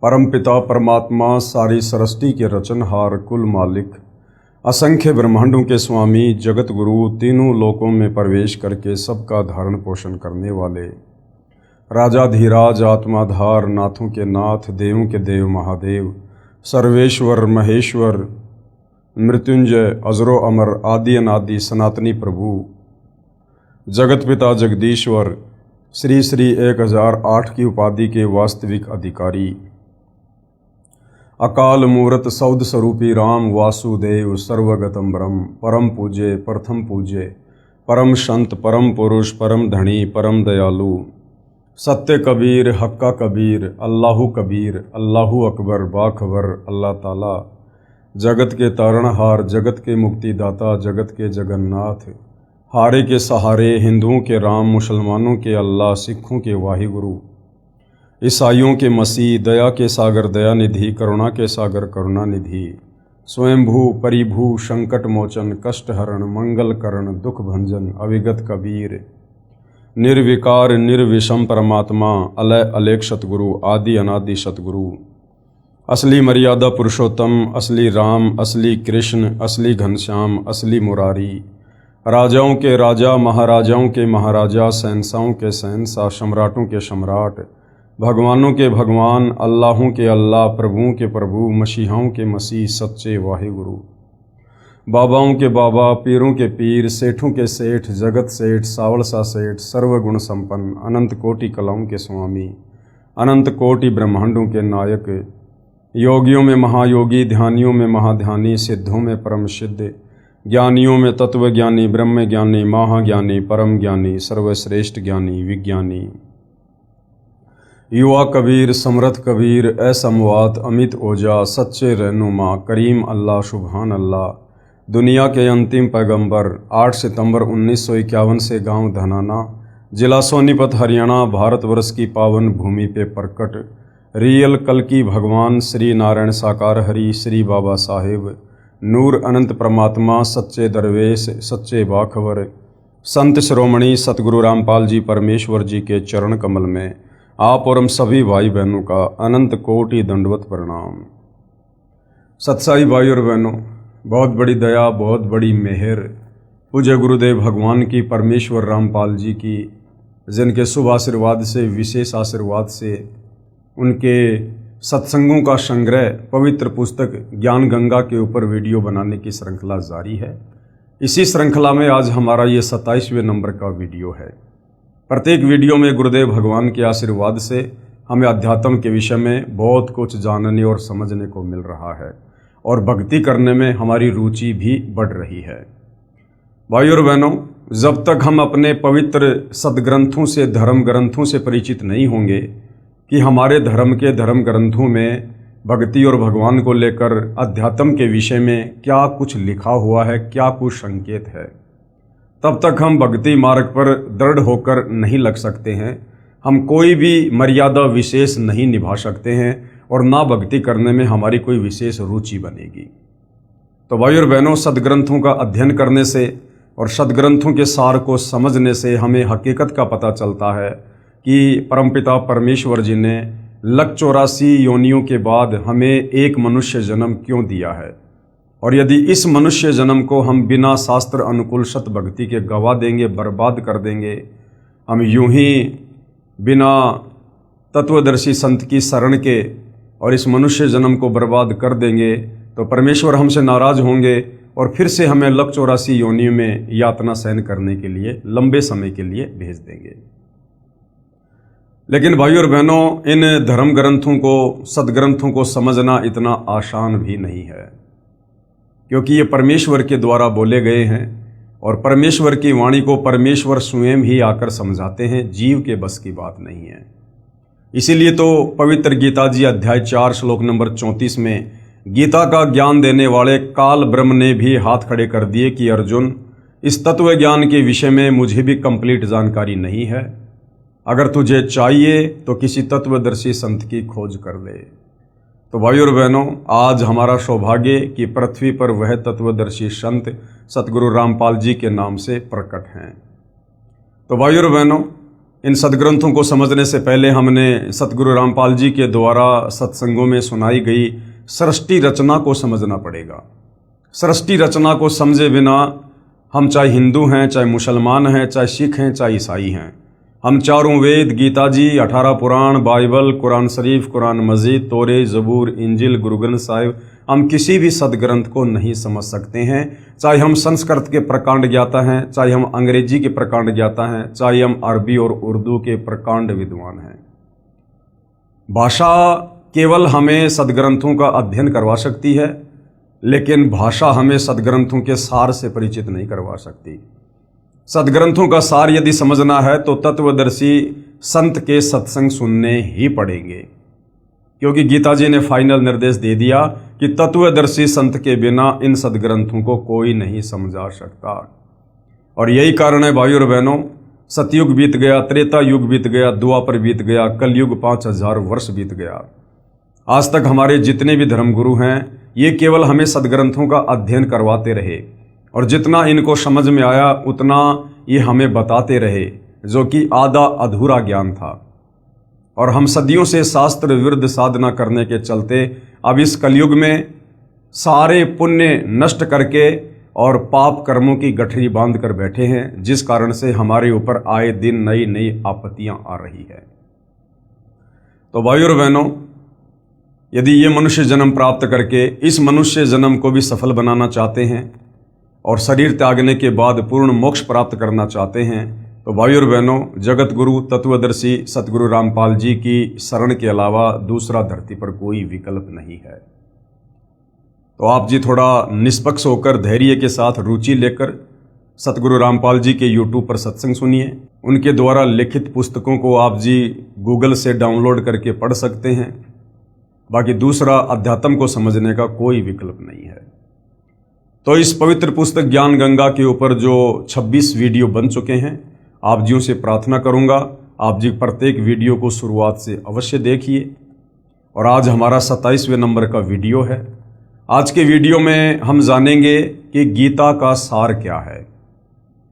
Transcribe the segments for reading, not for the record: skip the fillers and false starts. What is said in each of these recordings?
परमपिता परमात्मा सारी सृष्टि के रचनहार कुल मालिक असंख्य ब्रह्मांडों के स्वामी जगत गुरु तीनों लोकों में प्रवेश करके सबका धारण पोषण करने वाले राजाधिराज आत्माधार नाथों के नाथ देवों के देव महादेव सर्वेश्वर महेश्वर मृत्युंजय अजरो अमर आदि अनादि सनातनी प्रभु जगत पिता जगदीश्वर श्री श्री 1008 की उपाधि के वास्तविक अधिकारी अकाल मूर्त सौद स्वरूपी राम वासुदेव सर्वगतम ब्रह्म परम पूज्य प्रथम पूज्य परम संत परम पुरुष परम धनी परम दयालु सत्य कबीर हक्का कबीर अल्लाहु कबीर अल्लाहु अकबर बाखबर अल्लाह ताला जगत के तारणहार जगत के मुक्तिदाता जगत के जगन्नाथ हारे के सहारे हिंदुओं के राम मुसलमानों के अल्लाह सिखों के वाहिगुरु ईसाइयों के मसीह दया के सागर दया निधि करुणा के सागर करुणा निधि स्वयंभू परिभू संकट मोचन कष्ट हरण मंगल करण दुख भंजन अविगत कबीर निर्विकार निर्विषम परमात्मा अलय अलेख सतगुरु आदि अनादि सतगुरु असली मर्यादा पुरुषोत्तम असली राम असली कृष्ण असली घनश्याम असली मुरारी राजाओं के राजा महाराजाओं के महाराजा शहंशाहों के शहंशाह सम्राटों के सम्राट भगवानों के भगवान अल्लाहों के अल्लाह प्रभुओं के प्रभु मसीहाओं के मसीह सच्चे वाहिगुरु बाबाओं के बाबा पीरों के पीर सेठों के सेठ जगत सेठ सावलसा सेठ सर्वगुण संपन्न अनंत कोटि कलाओं के स्वामी अनंत कोटि ब्रह्मांडों के नायक योगियों में महायोगी ध्यानियों में महाध्यानी सिद्धों में परम सिद्ध ज्ञानियों में तत्वज्ञानी ब्रह्म ज्ञानी महाज्ञानी परम ज्ञानी सर्वश्रेष्ठ ज्ञानी विज्ञानी युवा कबीर समर्थ कबीर असमवात अमित ओजा सच्चे रहनुमा करीम अल्लाह सुभान अल्लाह दुनिया के अंतिम पैगंबर 8 सितंबर 1951 से गांव धनाना जिला सोनीपत हरियाणा भारतवर्ष की पावन भूमि पे प्रकट रियल कल की भगवान श्री नारायण साकार हरि श्री बाबा साहेब नूर अनंत परमात्मा सच्चे दरवेश सच्चे बाखबर संत शिरोमणि सतगुरु रामपाल जी परमेश्वर जी के चरण कमल में आप और हम सभी भाई बहनों का अनंत कोटि दंडवत प्रणाम। सत्साई भाई और बहनों, बहुत बड़ी दया बहुत बड़ी मेहर पूज्य गुरुदेव भगवान की परमेश्वर रामपाल जी की जिनके शुभ आशीर्वाद से विशेष आशीर्वाद से उनके सत्संगों का संग्रह पवित्र पुस्तक ज्ञान गंगा के ऊपर वीडियो बनाने की श्रृंखला जारी है। इसी श्रृंखला में आज हमारा ये 27वें नंबर का वीडियो है। प्रत्येक वीडियो में गुरुदेव भगवान के आशीर्वाद से हमें अध्यात्म के विषय में बहुत कुछ जानने और समझने को मिल रहा है और भक्ति करने में हमारी रुचि भी बढ़ रही है। भाई और बहनों, जब तक हम अपने पवित्र सदग्रंथों से धर्म ग्रंथों से परिचित नहीं होंगे कि हमारे धर्म के धर्म ग्रंथों में भक्ति और भगवान को लेकर अध्यात्म के विषय में क्या कुछ लिखा हुआ है, क्या कुछ संकेत है, तब तक हम भक्ति मार्ग पर दृढ़ होकर नहीं लग सकते हैं। हम कोई भी मर्यादा विशेष नहीं निभा सकते हैं और ना भक्ति करने में हमारी कोई विशेष रुचि बनेगी। तो भाई और बहनों, सदग्रंथों का अध्ययन करने से और सदग्रंथों के सार को समझने से हमें हकीकत का पता चलता है कि परमपिता परमेश्वर जी ने 184 योनियों के बाद हमें एक मनुष्य जन्म क्यों दिया है, और यदि इस मनुष्य जन्म को हम बिना शास्त्र अनुकूल सत भक्ति के गवा देंगे, बर्बाद कर देंगे, हम यूं ही बिना तत्वदर्शी संत की शरण के और इस मनुष्य जन्म को बर्बाद कर देंगे, तो परमेश्वर हमसे नाराज होंगे और फिर से हमें 184 योनियों में यातना सहन करने के लिए लंबे समय के लिए भेज देंगे। लेकिन भाई और बहनों, इन धर्म ग्रंथों को सदग्रंथों को समझना इतना आसान भी नहीं है, क्योंकि ये परमेश्वर के द्वारा बोले गए हैं और परमेश्वर की वाणी को परमेश्वर स्वयं ही आकर समझाते हैं, जीव के बस की बात नहीं है। इसीलिए तो पवित्र गीता जी अध्याय 4 श्लोक नंबर 34 में गीता का ज्ञान देने वाले काल ब्रह्म ने भी हाथ खड़े कर दिए कि अर्जुन, इस तत्व ज्ञान के विषय में मुझे भी कंप्लीट जानकारी नहीं है, अगर तुझे चाहिए तो किसी तत्वदर्शी संत की खोज कर ले। तो भाई और बहनों, आज हमारा सौभाग्य कि पृथ्वी पर वह तत्वदर्शी संत सतगुरु रामपाल जी के नाम से प्रकट हैं। तो भाई और बहनों, इन सदग्रंथों को समझने से पहले हमने सतगुरु रामपाल जी के द्वारा सत्संगों में सुनाई गई सृष्टि रचना को समझना पड़ेगा। सृष्टि रचना को समझे बिना हम चाहे हिंदू हैं, चाहे मुसलमान हैं, चाहे सिख हैं, चाहे ईसाई हैं, हम चारों वेद, गीता जी, 18 पुराण, बाइबल, कुरान शरीफ, कुरान मजीद, तोरे, जबूर, इंजिल, गुरु ग्रंथ साहिब, हम किसी भी सदग्रंथ को नहीं समझ सकते हैं। चाहे हम संस्कृत के प्रकांड ज्ञाता हैं, चाहे हम अंग्रेजी के प्रकांड ज्ञाता हैं, चाहे हम अरबी और उर्दू के प्रकांड विद्वान हैं। भाषा केवल हमें सदग्रंथों का अध्ययन करवा सकती है, लेकिन भाषा हमें सदग्रंथों के सार से परिचित नहीं करवा सकती। सदग्रंथों का सार यदि समझना है तो तत्वदर्शी संत के सत्संग सुनने ही पड़ेंगे, क्योंकि गीता जी ने फाइनल निर्देश दे दिया कि तत्वदर्शी संत के बिना इन सदग्रंथों को कोई नहीं समझा सकता। और यही कारण है भाइयों और बहनों, सतयुग बीत गया, त्रेता युग बीत गया, द्वापर बीत गया, कलयुग 5000 वर्ष बीत गया। आज तक हमारे जितने भी धर्मगुरु हैं ये केवल हमें सदग्रंथों का अध्ययन करवाते रहे, और जितना इनको समझ में आया उतना ये हमें बताते रहे, जो कि आधा अधूरा ज्ञान था। और हम सदियों से शास्त्र विरुद्ध साधना करने के चलते अब इस कलयुग में सारे पुण्य नष्ट करके और पाप कर्मों की गठरी बांध कर बैठे हैं, जिस कारण से हमारे ऊपर आए दिन नई नई आपत्तियां आ रही है। तो भाइयों और बहनों, यदि ये मनुष्य जन्म प्राप्त करके इस मनुष्य जन्म को भी सफल बनाना चाहते हैं और शरीर त्यागने के बाद पूर्ण मोक्ष प्राप्त करना चाहते हैं, तो भाइयों और बहनों, जगत गुरु तत्वदर्शी सतगुरु रामपाल जी की शरण के अलावा दूसरा धरती पर कोई विकल्प नहीं है। तो आप जी थोड़ा निष्पक्ष होकर धैर्य के साथ रुचि लेकर सतगुरु रामपाल जी के YouTube पर सत्संग सुनिए। उनके द्वारा लिखित पुस्तकों को आप जी गूगल से डाउनलोड करके पढ़ सकते हैं। बाकी दूसरा अध्यात्म को समझने का कोई विकल्प नहीं है। तो इस पवित्र पुस्तक ज्ञान गंगा के ऊपर जो 26 वीडियो बन चुके हैं, आप जियों से प्रार्थना करूंगा आप जी प्रत्येक वीडियो को शुरुआत से अवश्य देखिए। और आज हमारा 27वें नंबर का वीडियो है। आज के वीडियो में हम जानेंगे कि गीता का सार क्या है।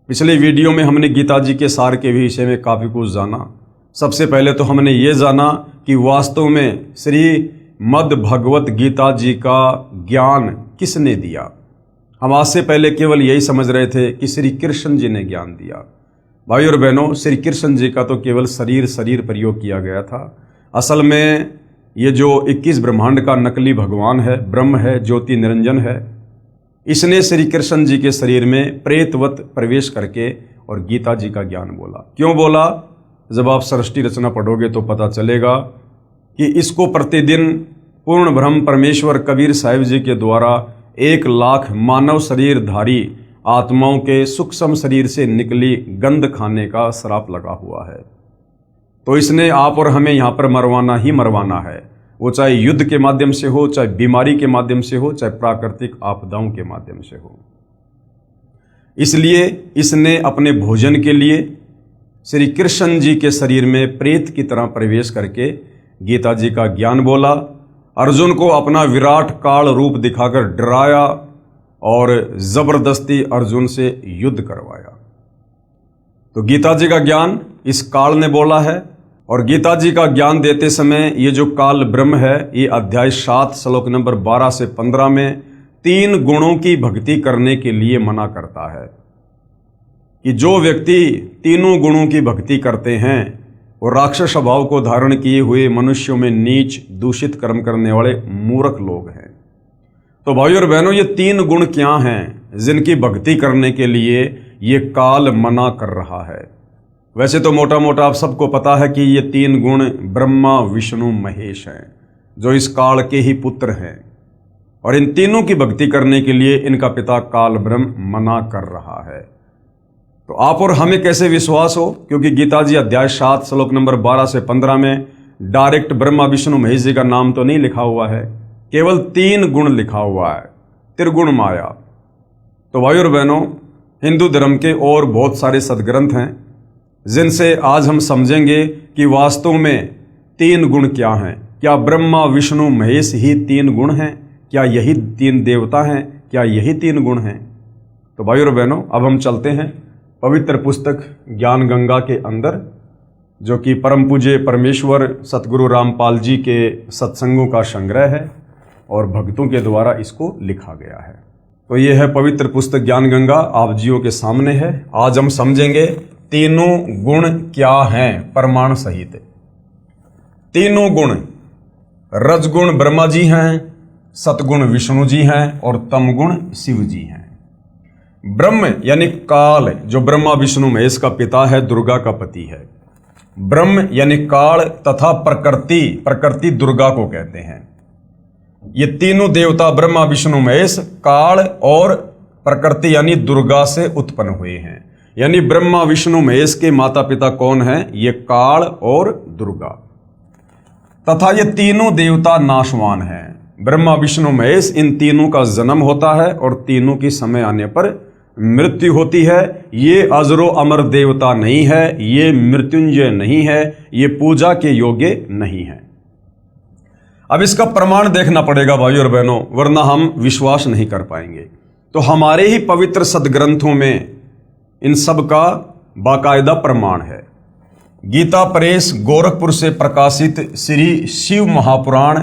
पिछले वीडियो में हमने गीता जी के सार के विषय में काफ़ी कुछ जाना। सबसे पहले तो हमने ये जाना कि वास्तव में श्री मद् भगवत गीता जी का ज्ञान किसने दिया। हम आज से पहले केवल यही समझ रहे थे कि श्री कृष्ण जी ने ज्ञान दिया। भाई और बहनों, श्री कृष्ण जी का तो केवल शरीर प्रयोग किया गया था। असल में ये जो 21 ब्रह्मांड का नकली भगवान है, ब्रह्म है, ज्योति निरंजन है, इसने श्री कृष्ण जी के शरीर में प्रेतवत प्रवेश करके और गीता जी का ज्ञान बोला। क्यों बोला? जब आप सृष्टि रचना पढ़ोगे तो पता चलेगा कि इसको प्रतिदिन पूर्ण ब्रह्म परमेश्वर कबीर साहिब जी के द्वारा 1 लाख मानव शरीरधारी आत्माओं के सूक्ष्म शरीर से निकली गंध खाने का श्राप लगा हुआ है। तो इसने आप और हमें यहाँ पर मरवाना ही मरवाना है, वो चाहे युद्ध के माध्यम से हो, चाहे बीमारी के माध्यम से हो, चाहे प्राकृतिक आपदाओं के माध्यम से हो। इसलिए इसने अपने भोजन के लिए श्री कृष्ण जी के शरीर में प्रेत की तरह प्रवेश करके गीता जी का ज्ञान बोला। अर्जुन को अपना विराट काल रूप दिखाकर डराया और जबरदस्ती अर्जुन से युद्ध करवाया। तो गीता जी का ज्ञान इस काल ने बोला है। और गीता जी का ज्ञान देते समय ये जो काल ब्रह्म है, ये अध्याय 7 श्लोक नंबर 12 से 15 में 3 गुणों की भक्ति करने के लिए मना करता है कि जो व्यक्ति तीनों गुणों की भक्ति करते हैं वो राक्षस स्वभाव को धारण किए हुए मनुष्यों में नीच दूषित कर्म करने वाले मूर्ख लोग हैं। तो भाइयों और बहनों, ये 3 गुण क्या हैं जिनकी भक्ति करने के लिए ये काल मना कर रहा है? वैसे तो मोटा मोटा आप सबको पता है कि ये 3 गुण ब्रह्मा विष्णु महेश हैं, जो इस काल के ही पुत्र हैं। और इन तीनों की भक्ति करने के लिए इनका पिता काल ब्रह्म मना कर रहा है। तो आप और हमें कैसे विश्वास हो? क्योंकि गीता जी अध्याय 7 श्लोक नंबर 12 से 15 में डायरेक्ट ब्रह्मा विष्णु महेश जी का नाम तो नहीं लिखा हुआ है, केवल 3 गुण लिखा हुआ है, त्रिगुण माया। तो भाई और बहनों, हिंदू धर्म के और बहुत सारे सदग्रंथ हैं जिनसे आज हम समझेंगे कि वास्तव में 3 गुण क्या हैं। क्या ब्रह्मा विष्णु महेश ही 3 गुण हैं? क्या यही 3 देवता हैं? क्या यही 3 गुण हैं? तो भाई और बहनों, अब हम चलते हैं पवित्र पुस्तक ज्ञान गंगा के अंदर जो कि परम पूज्य परमेश्वर सतगुरु रामपाल जी के सत्संगों का संग्रह है और भक्तों के द्वारा इसको लिखा गया है। तो ये है पवित्र पुस्तक ज्ञान गंगा, आप जियों के सामने है। आज हम समझेंगे तीनों गुण क्या हैं प्रमाण सहित। तीनों गुण, रजगुण ब्रह्मा जी हैं, सतगुण विष्णु जी हैं और तमगुण शिव जी हैं। ब्रह्म यानी काल, जो ब्रह्मा विष्णु महेश का पिता है, दुर्गा का पति है। ब्रह्म यानी काल तथा प्रकृति, प्रकृति दुर्गा को कहते हैं। ये तीनों देवता ब्रह्मा विष्णु महेश काल और प्रकृति यानी दुर्गा से उत्पन्न हुए हैं। यानी ब्रह्मा विष्णु महेश के माता पिता कौन हैं? ये काल और दुर्गा। तथा ये तीनों देवता नाशवान हैं। ब्रह्मा विष्णु महेश, इन तीनों का जन्म होता है और तीनों की समय आने पर मृत्यु होती है। ये अजरो अमर देवता नहीं है, ये मृत्युंजय नहीं है, ये पूजा के योग्य नहीं है। अब इसका प्रमाण देखना पड़ेगा भाइयों और बहनों, वरना हम विश्वास नहीं कर पाएंगे। तो हमारे ही पवित्र सदग्रंथों में इन सब का बाकायदा प्रमाण है। गीता प्रेस गोरखपुर से प्रकाशित श्री शिव महापुराण,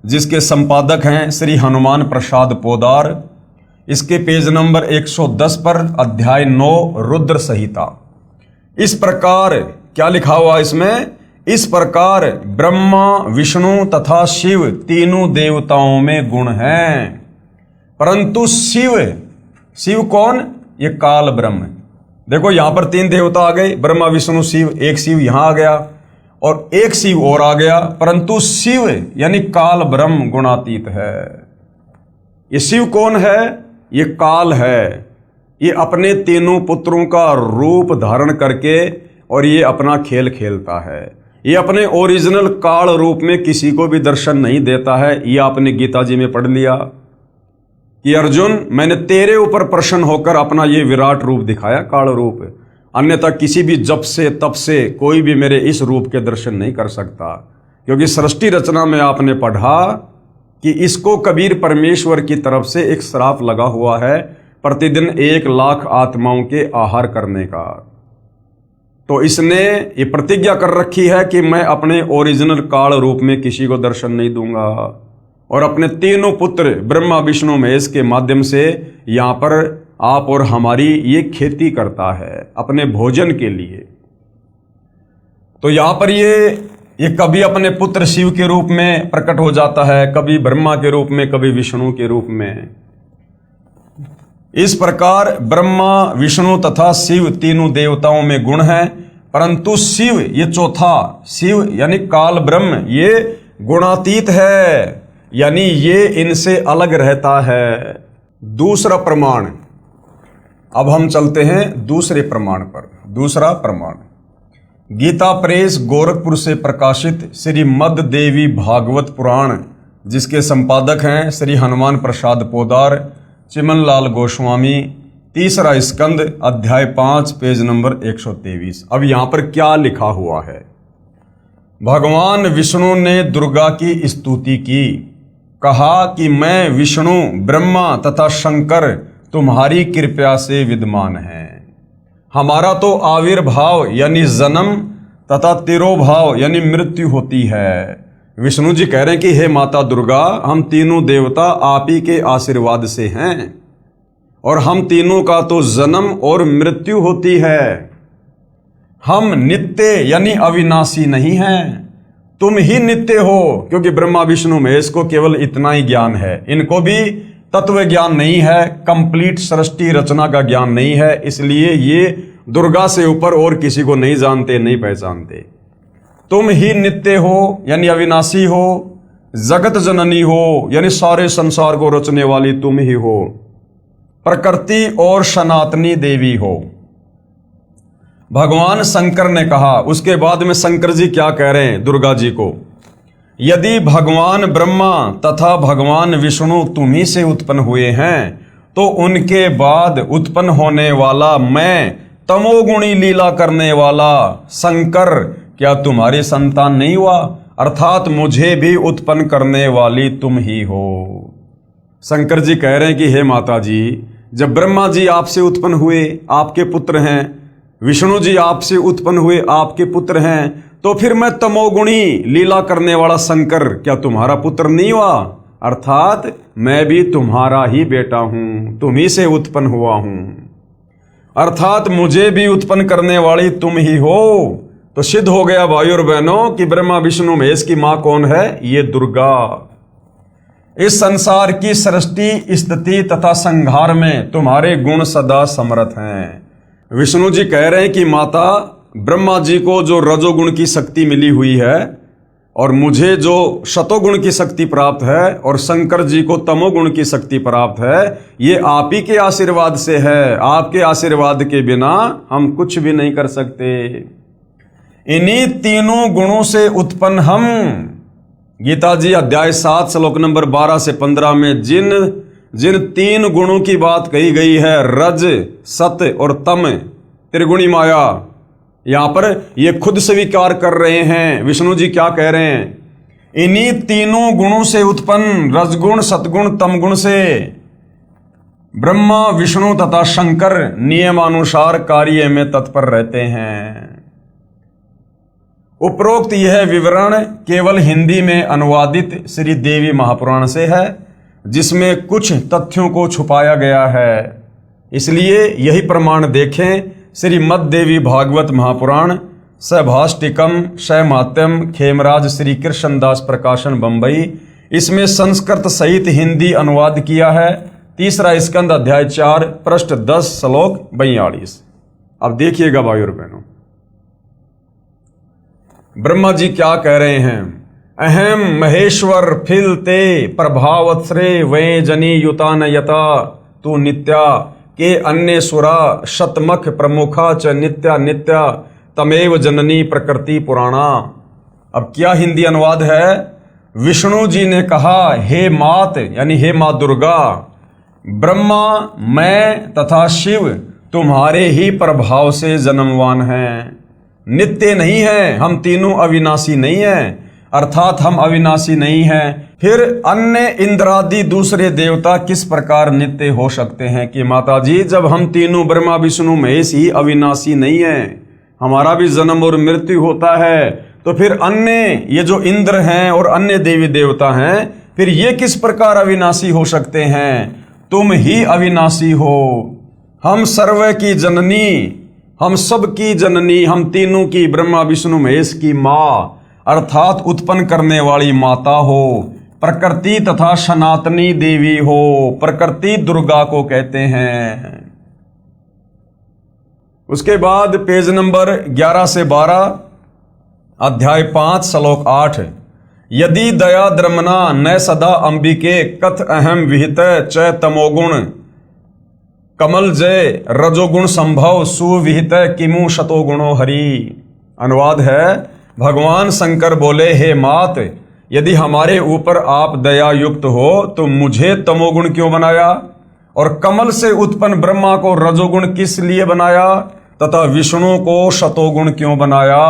जिसके संपादक हैं श्री हनुमान प्रसाद पोदार, इसके पेज नंबर 110 पर अध्याय 9 रुद्र संहिता। इस प्रकार क्या लिखा हुआ इसमें? इस प्रकार ब्रह्मा विष्णु तथा शिव तीनों देवताओं में गुण हैं, परंतु शिव कौन? ये काल ब्रह्म। देखो यहां पर तीन देवता आ गए, ब्रह्मा विष्णु शिव, एक शिव यहां आ गया और एक शिव और आ गया, परंतु शिव यानी काल ब्रह्म गुणातीत है। ये शिव कौन है? ये काल है। ये अपने तीनों पुत्रों का रूप धारण करके और ये अपना खेल खेलता है। ये अपने ओरिजिनल काल रूप में किसी को भी दर्शन नहीं देता है। ये आपने गीता जी में पढ़ लिया कि अर्जुन, मैंने तेरे ऊपर प्रसन्न होकर अपना ये विराट रूप दिखाया, काल रूप, अन्यथा किसी भी जप से तप से कोई भी मेरे इस रूप के दर्शन नहीं कर सकता। क्योंकि सृष्टि रचना में आपने पढ़ा कि इसको कबीर परमेश्वर की तरफ से एक श्राप लगा हुआ है, प्रतिदिन 1 लाख आत्माओं के आहार करने का। तो इसने ये प्रतिज्ञा कर रखी है कि मैं अपने ओरिजिनल काल रूप में किसी को दर्शन नहीं दूंगा, और अपने तीनों पुत्र ब्रह्मा विष्णु महेश के माध्यम से यहाँ पर आप और हमारी ये खेती करता है अपने भोजन के लिए। तो यहाँ पर ये कभी अपने पुत्र शिव के रूप में प्रकट हो जाता है, कभी ब्रह्मा के रूप में, कभी विष्णु के रूप में। इस प्रकार ब्रह्मा विष्णु तथा शिव तीनों देवताओं में गुण है, परंतु शिव ये चौथा, शिव यानी काल ब्रह्म, ये गुणातीत है, यानी ये इनसे अलग रहता है। दूसरा प्रमाण, अब हम चलते हैं दूसरे प्रमाण पर। दूसरा प्रमाण गीता प्रेस गोरखपुर से प्रकाशित श्री मद देवी भागवत पुराण, जिसके संपादक हैं श्री हनुमान प्रसाद पोदार, चिमन लाल गोस्वामी, तीसरा स्कंद अध्याय 5 पेज नंबर 123। अब यहां पर क्या लिखा हुआ है? भगवान विष्णु ने दुर्गा की स्तुति की, कहा कि मैं विष्णु ब्रह्मा तथा शंकर तुम्हारी कृपा से विद्यमान हैं। हमारा तो आविर्भाव यानी जन्म तथा तिरोभाव यानी मृत्यु होती है। विष्णु जी कह रहे हैं कि हे माता दुर्गा, हम तीनों देवता आप ही के आशीर्वाद से हैं और हम तीनों का तो जन्म और मृत्यु होती है। हम नित्य यानी अविनाशी नहीं हैं, तुम ही नित्य हो। क्योंकि ब्रह्मा विष्णु महेश को केवल इतना ही ज्ञान है, इनको भी तत्व ज्ञान नहीं है, कंप्लीट सृष्टि रचना का ज्ञान नहीं है, इसलिए ये दुर्गा से ऊपर और किसी को नहीं जानते, नहीं पहचानते। तुम ही नित्य हो यानी अविनाशी हो, जगत जननी हो यानी सारे संसार को रचने वाली तुम ही हो, प्रकृति और सनातनी देवी हो। भगवान शंकर ने कहा, उसके बाद में शंकर जी क्या कह रहे हैं दुर्गा जी को? यदि भगवान ब्रह्मा तथा भगवान विष्णु तुम्ही से उत्पन्न हुए हैं, तो उनके बाद उत्पन्न होने वाला मैं तमोगुणी लीला करने वाला शंकर क्या तुम्हारी संतान नहीं हुआ? अर्थात मुझे भी उत्पन्न करने वाली तुम ही हो। शंकर जी कह रहे हैं कि हे माता जी, जब ब्रह्मा जी आपसे उत्पन्न हुए, आपके पुत्र हैं, विष्णु जी आपसे उत्पन्न हुए, आपके पुत्र हैं, तो फिर मैं तमोगुणी लीला करने वाला शंकर क्या तुम्हारा पुत्र नहीं हुआ? अर्थात मैं भी तुम्हारा ही बेटा हूं, तुम ही से उत्पन्न हुआ हूं, अर्थात मुझे भी उत्पन्न करने वाली तुम ही हो। तो सिद्ध हो गया भाई और बहनों कि ब्रह्मा विष्णु महेश की मां कौन है? ये दुर्गा। इस संसार की सृष्टि, स्थिति तथा संहार में तुम्हारे गुण सदा समर्थ हैं। विष्णु जी कह रहे हैं कि माता, ब्रह्मा जी को जो रजोगुण की शक्ति मिली हुई है और मुझे जो शतोगुण की शक्ति प्राप्त है और शंकर जी को तमोगुण की शक्ति प्राप्त है, ये आप ही के आशीर्वाद से है। आपके आशीर्वाद के बिना हम कुछ भी नहीं कर सकते। इन्हीं तीनों गुणों से उत्पन्न हम, गीता जी अध्याय 7 श्लोक नंबर 12 से 15 में जिन तीन गुणों की बात कही गई है, रज, सत और तम, त्रिगुणी माया, यहां पर ये खुद स्वीकार कर रहे हैं। विष्णु जी क्या कह रहे हैं? इन्हीं तीनों गुणों से उत्पन्न रजगुण, सतगुण, तमगुण से ब्रह्मा, विष्णु तथा शंकर नियमानुसार कार्य में तत्पर रहते हैं। उपरोक्त यह विवरण केवल हिंदी में अनुवादित श्री देवी महापुराण से है, जिसमें कुछ तथ्यों को छुपाया गया है। इसलिए यही प्रमाण देखें श्रीमद् देवी भागवत महापुराण, सभाष्टिकम, शैमात्यम, खेमराज श्री कृष्णदास प्रकाशन बंबई। इसमें संस्कृत सहित हिंदी अनुवाद किया है। तीसरा स्कंद अध्याय 4 पृष्ठ 10 श्लोक 42। अब देखिएगा भाई और बहनों, ब्रह्मा जी क्या कह रहे हैं? अहम महेश्वर फिलते प्रभावत्सरे वे जनी युतान यता तू नित्या के अन्य सुरा शतमख प्रमुखा च नित्या नित्या तमेव जननी प्रकृति पुराणा। अब क्या हिंदी अनुवाद है? विष्णु जी ने कहा, हे मात यानी हे मां दुर्गा, ब्रह्मा, मैं तथा शिव तुम्हारे ही प्रभाव से जन्मवान हैं, नित्य नहीं है। हम तीनों अविनाशी नहीं हैं, अर्थात हम अविनाशी नहीं हैं। फिर अन्य इंद्रादि दूसरे देवता किस प्रकार नित्य हो सकते हैं? कि माता जी, जब हम तीनों ब्रह्मा विष्णु महेश ही अविनाशी नहीं हैं, हमारा भी जन्म और मृत्यु होता है, तो फिर अन्य ये जो इंद्र हैं और अन्य देवी देवता हैं, फिर ये किस प्रकार अविनाशी हो सकते हैं? तुम ही अविनाशी हो। हम सर्व की जननी, हम सब की जननी, हम तीनों की, ब्रह्मा विष्णु महेश की माँ, अर्थात उत्पन्न करने वाली माता हो, प्रकृति तथा सनातनी देवी हो। प्रकृति दुर्गा को कहते हैं। उसके बाद पेज नंबर 11 से 12 अध्याय 5 श्लोक 8। यदि दया द्रमना न सदा अंबिके कथ अहम विहित च तमोगुण कमल जय रजोगुण संभव सुविहित किमु शतोगुणो हरि। अनुवाद है, भगवान शंकर बोले, हे मात, यदि हमारे ऊपर आप दया युक्त हो तो मुझे तमोगुण क्यों बनाया? और कमल से उत्पन्न ब्रह्मा को रजोगुण किस लिए बनाया? तथा विष्णु को शतोगुण क्यों बनाया?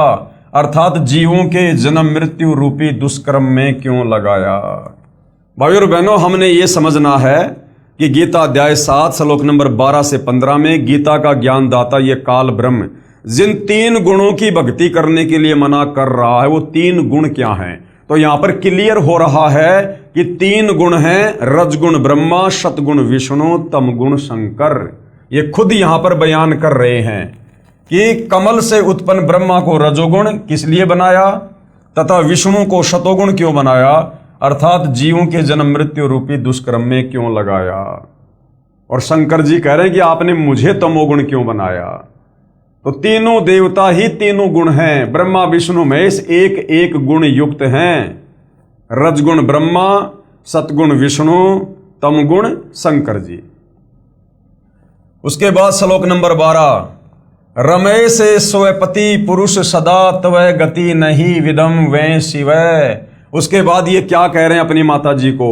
अर्थात जीवों के जन्म मृत्यु रूपी दुष्कर्म में क्यों लगाया? भाई और बहनों, हमने ये समझना है कि गीता अध्याय 7 श्लोक नंबर 12 से 15 में गीता का ज्ञान दाता ये काल ब्रह्म जिन तीन गुणों की भक्ति करने के लिए मना कर रहा है, वो तीन गुण क्या हैं? तो यहां पर क्लियर हो रहा है कि तीन गुण हैं, रजगुण ब्रह्मा, शतगुण विष्णु, तमगुण शंकर। ये खुद यहां पर बयान कर रहे हैं कि कमल से उत्पन्न ब्रह्मा को रजोगुण किस लिए बनाया तथा विष्णु को शतोगुण क्यों बनाया, अर्थात जीवों के जन्म मृत्यु रूपी दुष्कर्म में क्यों लगाया। और शंकर जी कह रहे हैं कि आपने मुझे तमोगुण क्यों बनाया? तो तीनों देवता ही तीनों गुण हैं, ब्रह्मा विष्णु महेश एक एक गुण युक्त हैं। रजगुण ब्रह्मा, सतगुण विष्णु, तमगुण शंकर जी। उसके बाद श्लोक नंबर 12। रमे से स्वपति पुरुष सदा तव गति नहीं विदम वे शिव। उसके बाद ये क्या कह रहे हैं अपनी माता जी को?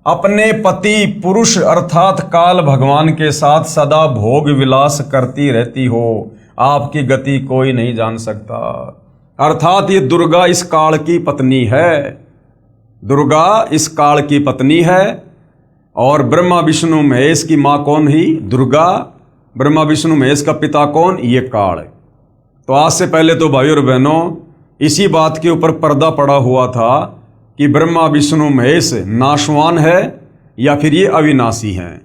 अपने पति पुरुष अर्थात काल भगवान के साथ सदा भोग विलास करती रहती हो, आपकी गति कोई नहीं जान सकता। अर्थात ये दुर्गा इस काल की पत्नी है, दुर्गा इस काल की पत्नी है। और ब्रह्मा विष्णु महेश की मां कौन ही? दुर्गा। ब्रह्मा विष्णु महेश का पिता कौन? ये काल। तो आज से पहले तो भाइयों और बहनों इसी बात के ऊपर पर्दा पड़ा हुआ था कि ब्रह्मा विष्णु महेश नाशवान है या फिर ये अविनाशी हैं।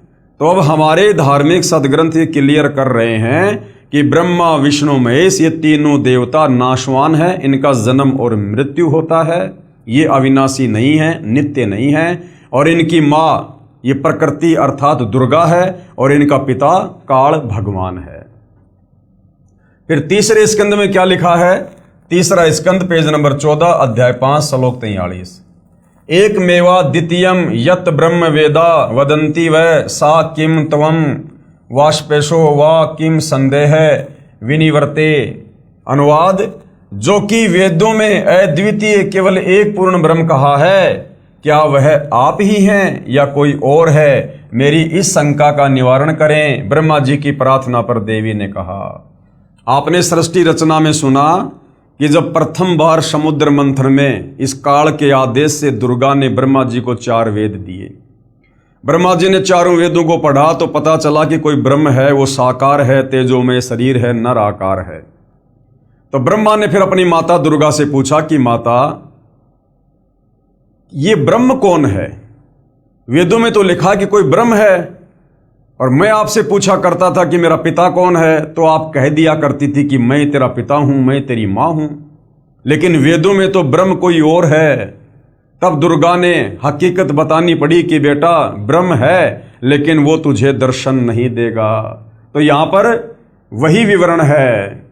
तो अब हमारे धार्मिक सदग्रंथ ये क्लियर कर रहे हैं कि ब्रह्मा विष्णु महेश ये तीनों देवता नाशवान है, इनका जन्म और मृत्यु होता है, ये अविनाशी नहीं है, नित्य नहीं है। और इनकी माँ ये प्रकृति अर्थात दुर्गा है और इनका पिता काल भगवान है। फिर तीसरे स्कंद में क्या लिखा है? तीसरा स्कंद पेज नंबर 14 अध्याय 5 श्लोक 43। एक मेवा द्वितीयम यत ब्रह्म वेदा वदंती व सा किम त्वम वाष्पेशो वा किम संदेह विनिवर्ते। अनुवाद, जो कि वेदों में अद्वितीय केवल एक पूर्ण ब्रह्म कहा है, क्या वह आप ही हैं या कोई और है? मेरी इस शंका का निवारण करें। ब्रह्मा जी की प्रार्थना पर देवी ने कहा। आपने सृष्टि रचना में सुना कि जब प्रथम बार समुद्र मंथन में इस काल के आदेश से दुर्गा ने ब्रह्मा जी को 4 वेद दिए। ब्रह्मा जी ने चारों वेदों को पढ़ा तो पता चला कि कोई ब्रह्म है, वो साकार है, तेजोमय शरीर है, नर आकार है। तो ब्रह्मा ने फिर अपनी माता दुर्गा से पूछा कि माता, ये ब्रह्म कौन है? वेदों में तो लिखा कि कोई ब्रह्म है, और मैं आपसे पूछा करता था कि मेरा पिता कौन है, तो आप कह दिया करती थी कि मैं तेरा पिता हूं, मैं तेरी मां हूं। लेकिन वेदों में तो ब्रह्म कोई और है। तब दुर्गा ने हकीकत बतानी पड़ी कि बेटा ब्रह्म है, लेकिन वो तुझे दर्शन नहीं देगा। तो यहां पर वही विवरण है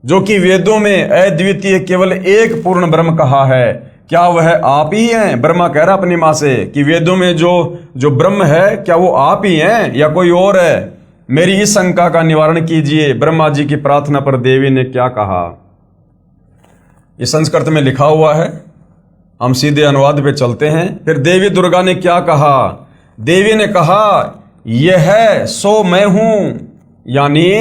जो कि वेदों में अद्वितीय केवल एक पूर्ण ब्रह्म कहा है। क्या वह आप ही हैं? ब्रह्मा कह रहा अपनी मां से कि वेदों में जो ब्रह्म है, क्या वो आप ही हैं या कोई और है? मेरी इस शंका का निवारण कीजिए। ब्रह्मा जी की प्रार्थना पर देवी ने क्या कहा? ये संस्कृत में लिखा हुआ है, हम सीधे अनुवाद पे चलते हैं। फिर देवी दुर्गा ने क्या कहा? देवी ने कहा, यह है सो मैं हूं। यानी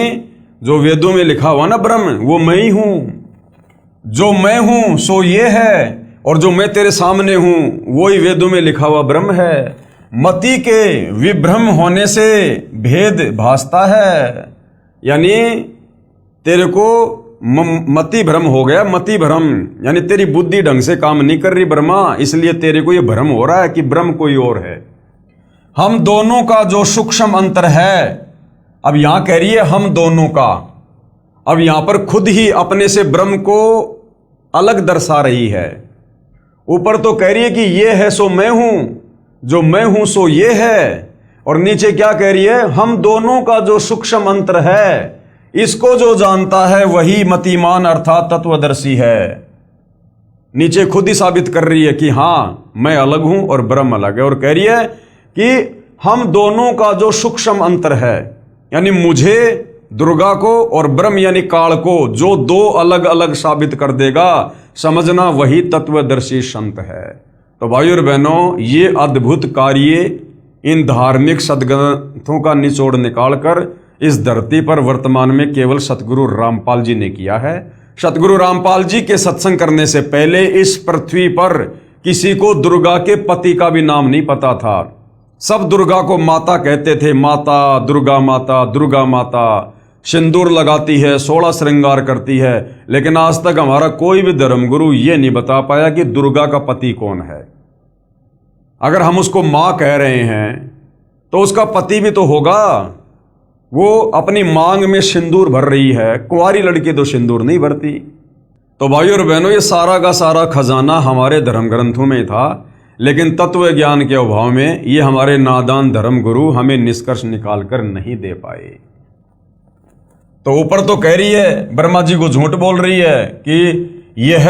जो वेदों में लिखा हुआ ना ब्रह्म, वो मैं ही हूं। जो मैं हूं सो ये है, और जो मैं तेरे सामने हूं वो ही वेदों में लिखा हुआ ब्रह्म है। मति के विभ्रम होने से भेद भासता है। यानी तेरे को मति भ्रम हो गया। मति भ्रम यानी तेरी बुद्धि ढंग से काम नहीं कर रही ब्रह्मा, इसलिए तेरे को ये भ्रम हो रहा है कि ब्रह्म कोई और है। हम दोनों का जो सूक्ष्म अंतर है, अब यहां कह रही है हम दोनों का। अब यहां पर खुद ही अपने से ब्रह्म को अलग दर्शा रही है। ऊपर तो कह रही है कि ये है सो मैं हूं, जो मैं हूं सो ये है, और नीचे क्या कह रही है? हम दोनों का जो सूक्ष्म अंतर है, इसको जो जानता है वही मतिमान अर्थात तत्वदर्शी है। नीचे खुद ही साबित कर रही है कि हां मैं अलग हूं और ब्रह्म अलग है, और कह रही है कि हम दोनों का जो सूक्ष्म अंतर है, यानी मुझे दुर्गा को और ब्रह्म यानी काल को जो दो अलग अलग साबित कर देगा, समझना वही तत्वदर्शी संत है। तो भाइयों और बहनों, ये अद्भुत कार्य इन धार्मिक सदग्रंथों का निचोड़ निकालकर इस धरती पर वर्तमान में केवल सतगुरु रामपाल जी ने किया है। सतगुरु रामपाल जी के सत्संग करने से पहले इस पृथ्वी पर किसी को दुर्गा के पति का भी नाम नहीं पता था। सब दुर्गा को माता कहते थे, माता दुर्गा, माता दुर्गा माता। सिंदूर लगाती है, 16 श्रृंगार करती है, लेकिन आज तक हमारा कोई भी धर्मगुरु ये नहीं बता पाया कि दुर्गा का पति कौन है। अगर हम उसको मां कह रहे हैं तो उसका पति भी तो होगा। वो अपनी मांग में सिंदूर भर रही है, कुंवारी लड़की तो सिंदूर नहीं भरती। तो भाइयों और बहनों, ये सारा का सारा खजाना हमारे धर्म ग्रंथों में था, लेकिन तत्व ज्ञान के अभाव में ये हमारे नादान धर्मगुरु हमें निष्कर्ष निकाल कर नहीं दे पाए। तो ऊपर तो कह रही है, ब्रह्मा जी को झूठ बोल रही है कि यह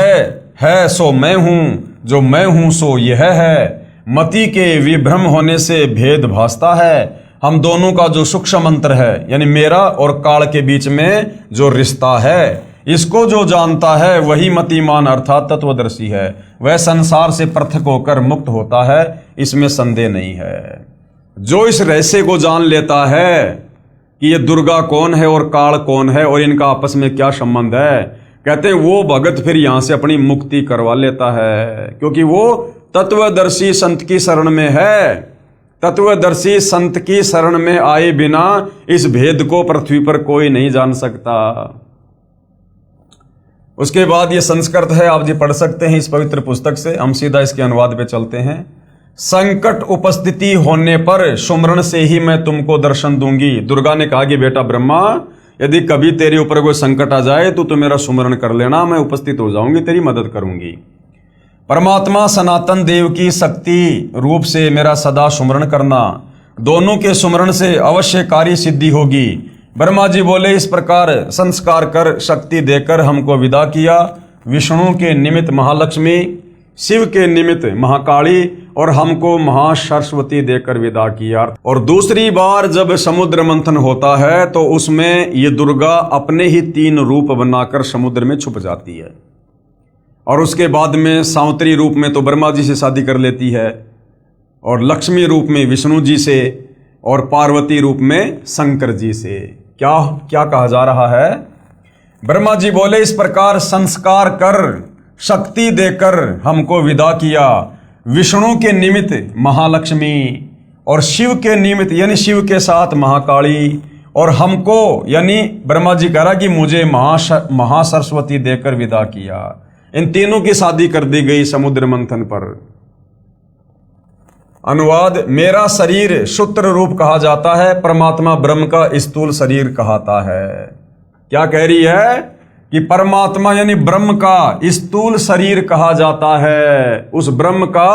है सो मैं हूं, जो मैं हूं सो यह है। मति के विभ्रम होने से भेद भासता है। हम दोनों का जो सूक्ष्म अंतर है, यानी मेरा और काल के बीच में जो रिश्ता है, इसको जो जानता है वही मतिमान अर्थात तत्वदर्शी है। वह संसार से पृथक होकर मुक्त होता है, इसमें संदेह नहीं है। जो इस रहस्य को जान लेता है कि ये दुर्गा कौन है और काल कौन है और इनका आपस में क्या संबंध है, कहते हैं वो भगत फिर यहां से अपनी मुक्ति करवा लेता है, क्योंकि वो तत्वदर्शी संत की शरण में है। तत्वदर्शी संत की शरण में आए बिना इस भेद को पृथ्वी पर कोई नहीं जान सकता। उसके बाद ये संस्कृत है, आप जी पढ़ सकते हैं इस पवित्र पुस्तक से। हम सीधा इसके अनुवाद पे चलते हैं। संकट उपस्थिति होने पर सुमरण से ही मैं तुमको दर्शन दूंगी। दुर्गा ने कहा कि बेटा ब्रह्मा, यदि कभी तेरे ऊपर कोई संकट आ जाए तो मेरा सुमरण कर लेना, मैं उपस्थित हो जाऊंगी, तेरी मदद करूंगी। परमात्मा सनातन देव की शक्ति रूप से मेरा सदा सुमरण करना, दोनों के सुमरण से अवश्य कार्य सिद्धि होगी। ब्रह्मा जी बोले, इस प्रकार संस्कार कर शक्ति देकर हमको विदा किया। विष्णु के निमित्त महालक्ष्मी, शिव के निमित्त महाकाली और हमको महासरस्वती देकर विदा किया। और दूसरी बार जब समुद्र मंथन होता है तो उसमें ये दुर्गा अपने ही 3 रूप बनाकर समुद्र में छुप जाती है। और उसके बाद में सावत्री रूप में तो ब्रह्मा जी से शादी कर लेती है, और लक्ष्मी रूप में विष्णु जी से, और पार्वती रूप में शंकर जी से। क्या क्या कहा जा रहा है? ब्रह्मा जी बोले, इस प्रकार संस्कार कर शक्ति देकर हमको विदा किया। विष्णु के निमित्त महालक्ष्मी और शिव के निमित्त यानी शिव के साथ महाकाली, और हमको यानी ब्रह्मा जी कह रहा कि मुझे महासरस्वती देकर विदा किया। इन तीनों की शादी कर दी गई समुद्र मंथन पर। अनुवाद, मेरा शरीर सूत्र रूप कहा जाता है, परमात्मा ब्रह्म का स्थूल शरीर कहता है। क्या कह रही है कि परमात्मा यानी ब्रह्म का स्थूल शरीर कहा जाता है। उस ब्रह्म का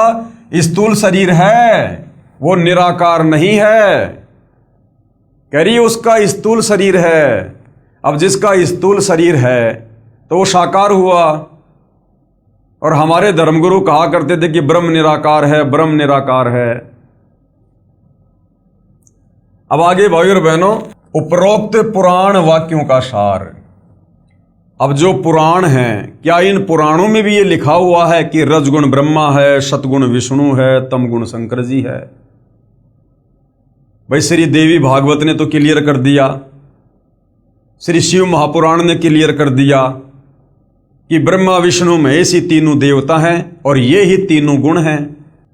स्थूल शरीर है, वो निराकार नहीं है। कह रही है उसका स्थूल शरीर है। अब जिसका स्थूल शरीर है तो वो साकार हुआ। और हमारे धर्मगुरु कहा करते थे कि ब्रह्म निराकार है, ब्रह्म निराकार है। अब आगे भाइयों और बहनों, उपरोक्त पुराण वाक्यों का सार। अब जो पुराण हैं, क्या इन पुराणों में भी ये लिखा हुआ है कि रजगुण ब्रह्मा है, सतगुण विष्णु है, तमगुण शंकर जी है? भाई श्री देवी भागवत ने तो क्लियर कर दिया, श्री शिव महापुराण ने क्लियर कर दिया कि ब्रह्मा विष्णु महेश ही तीनों देवता हैं और ये ही तीनों गुण हैं।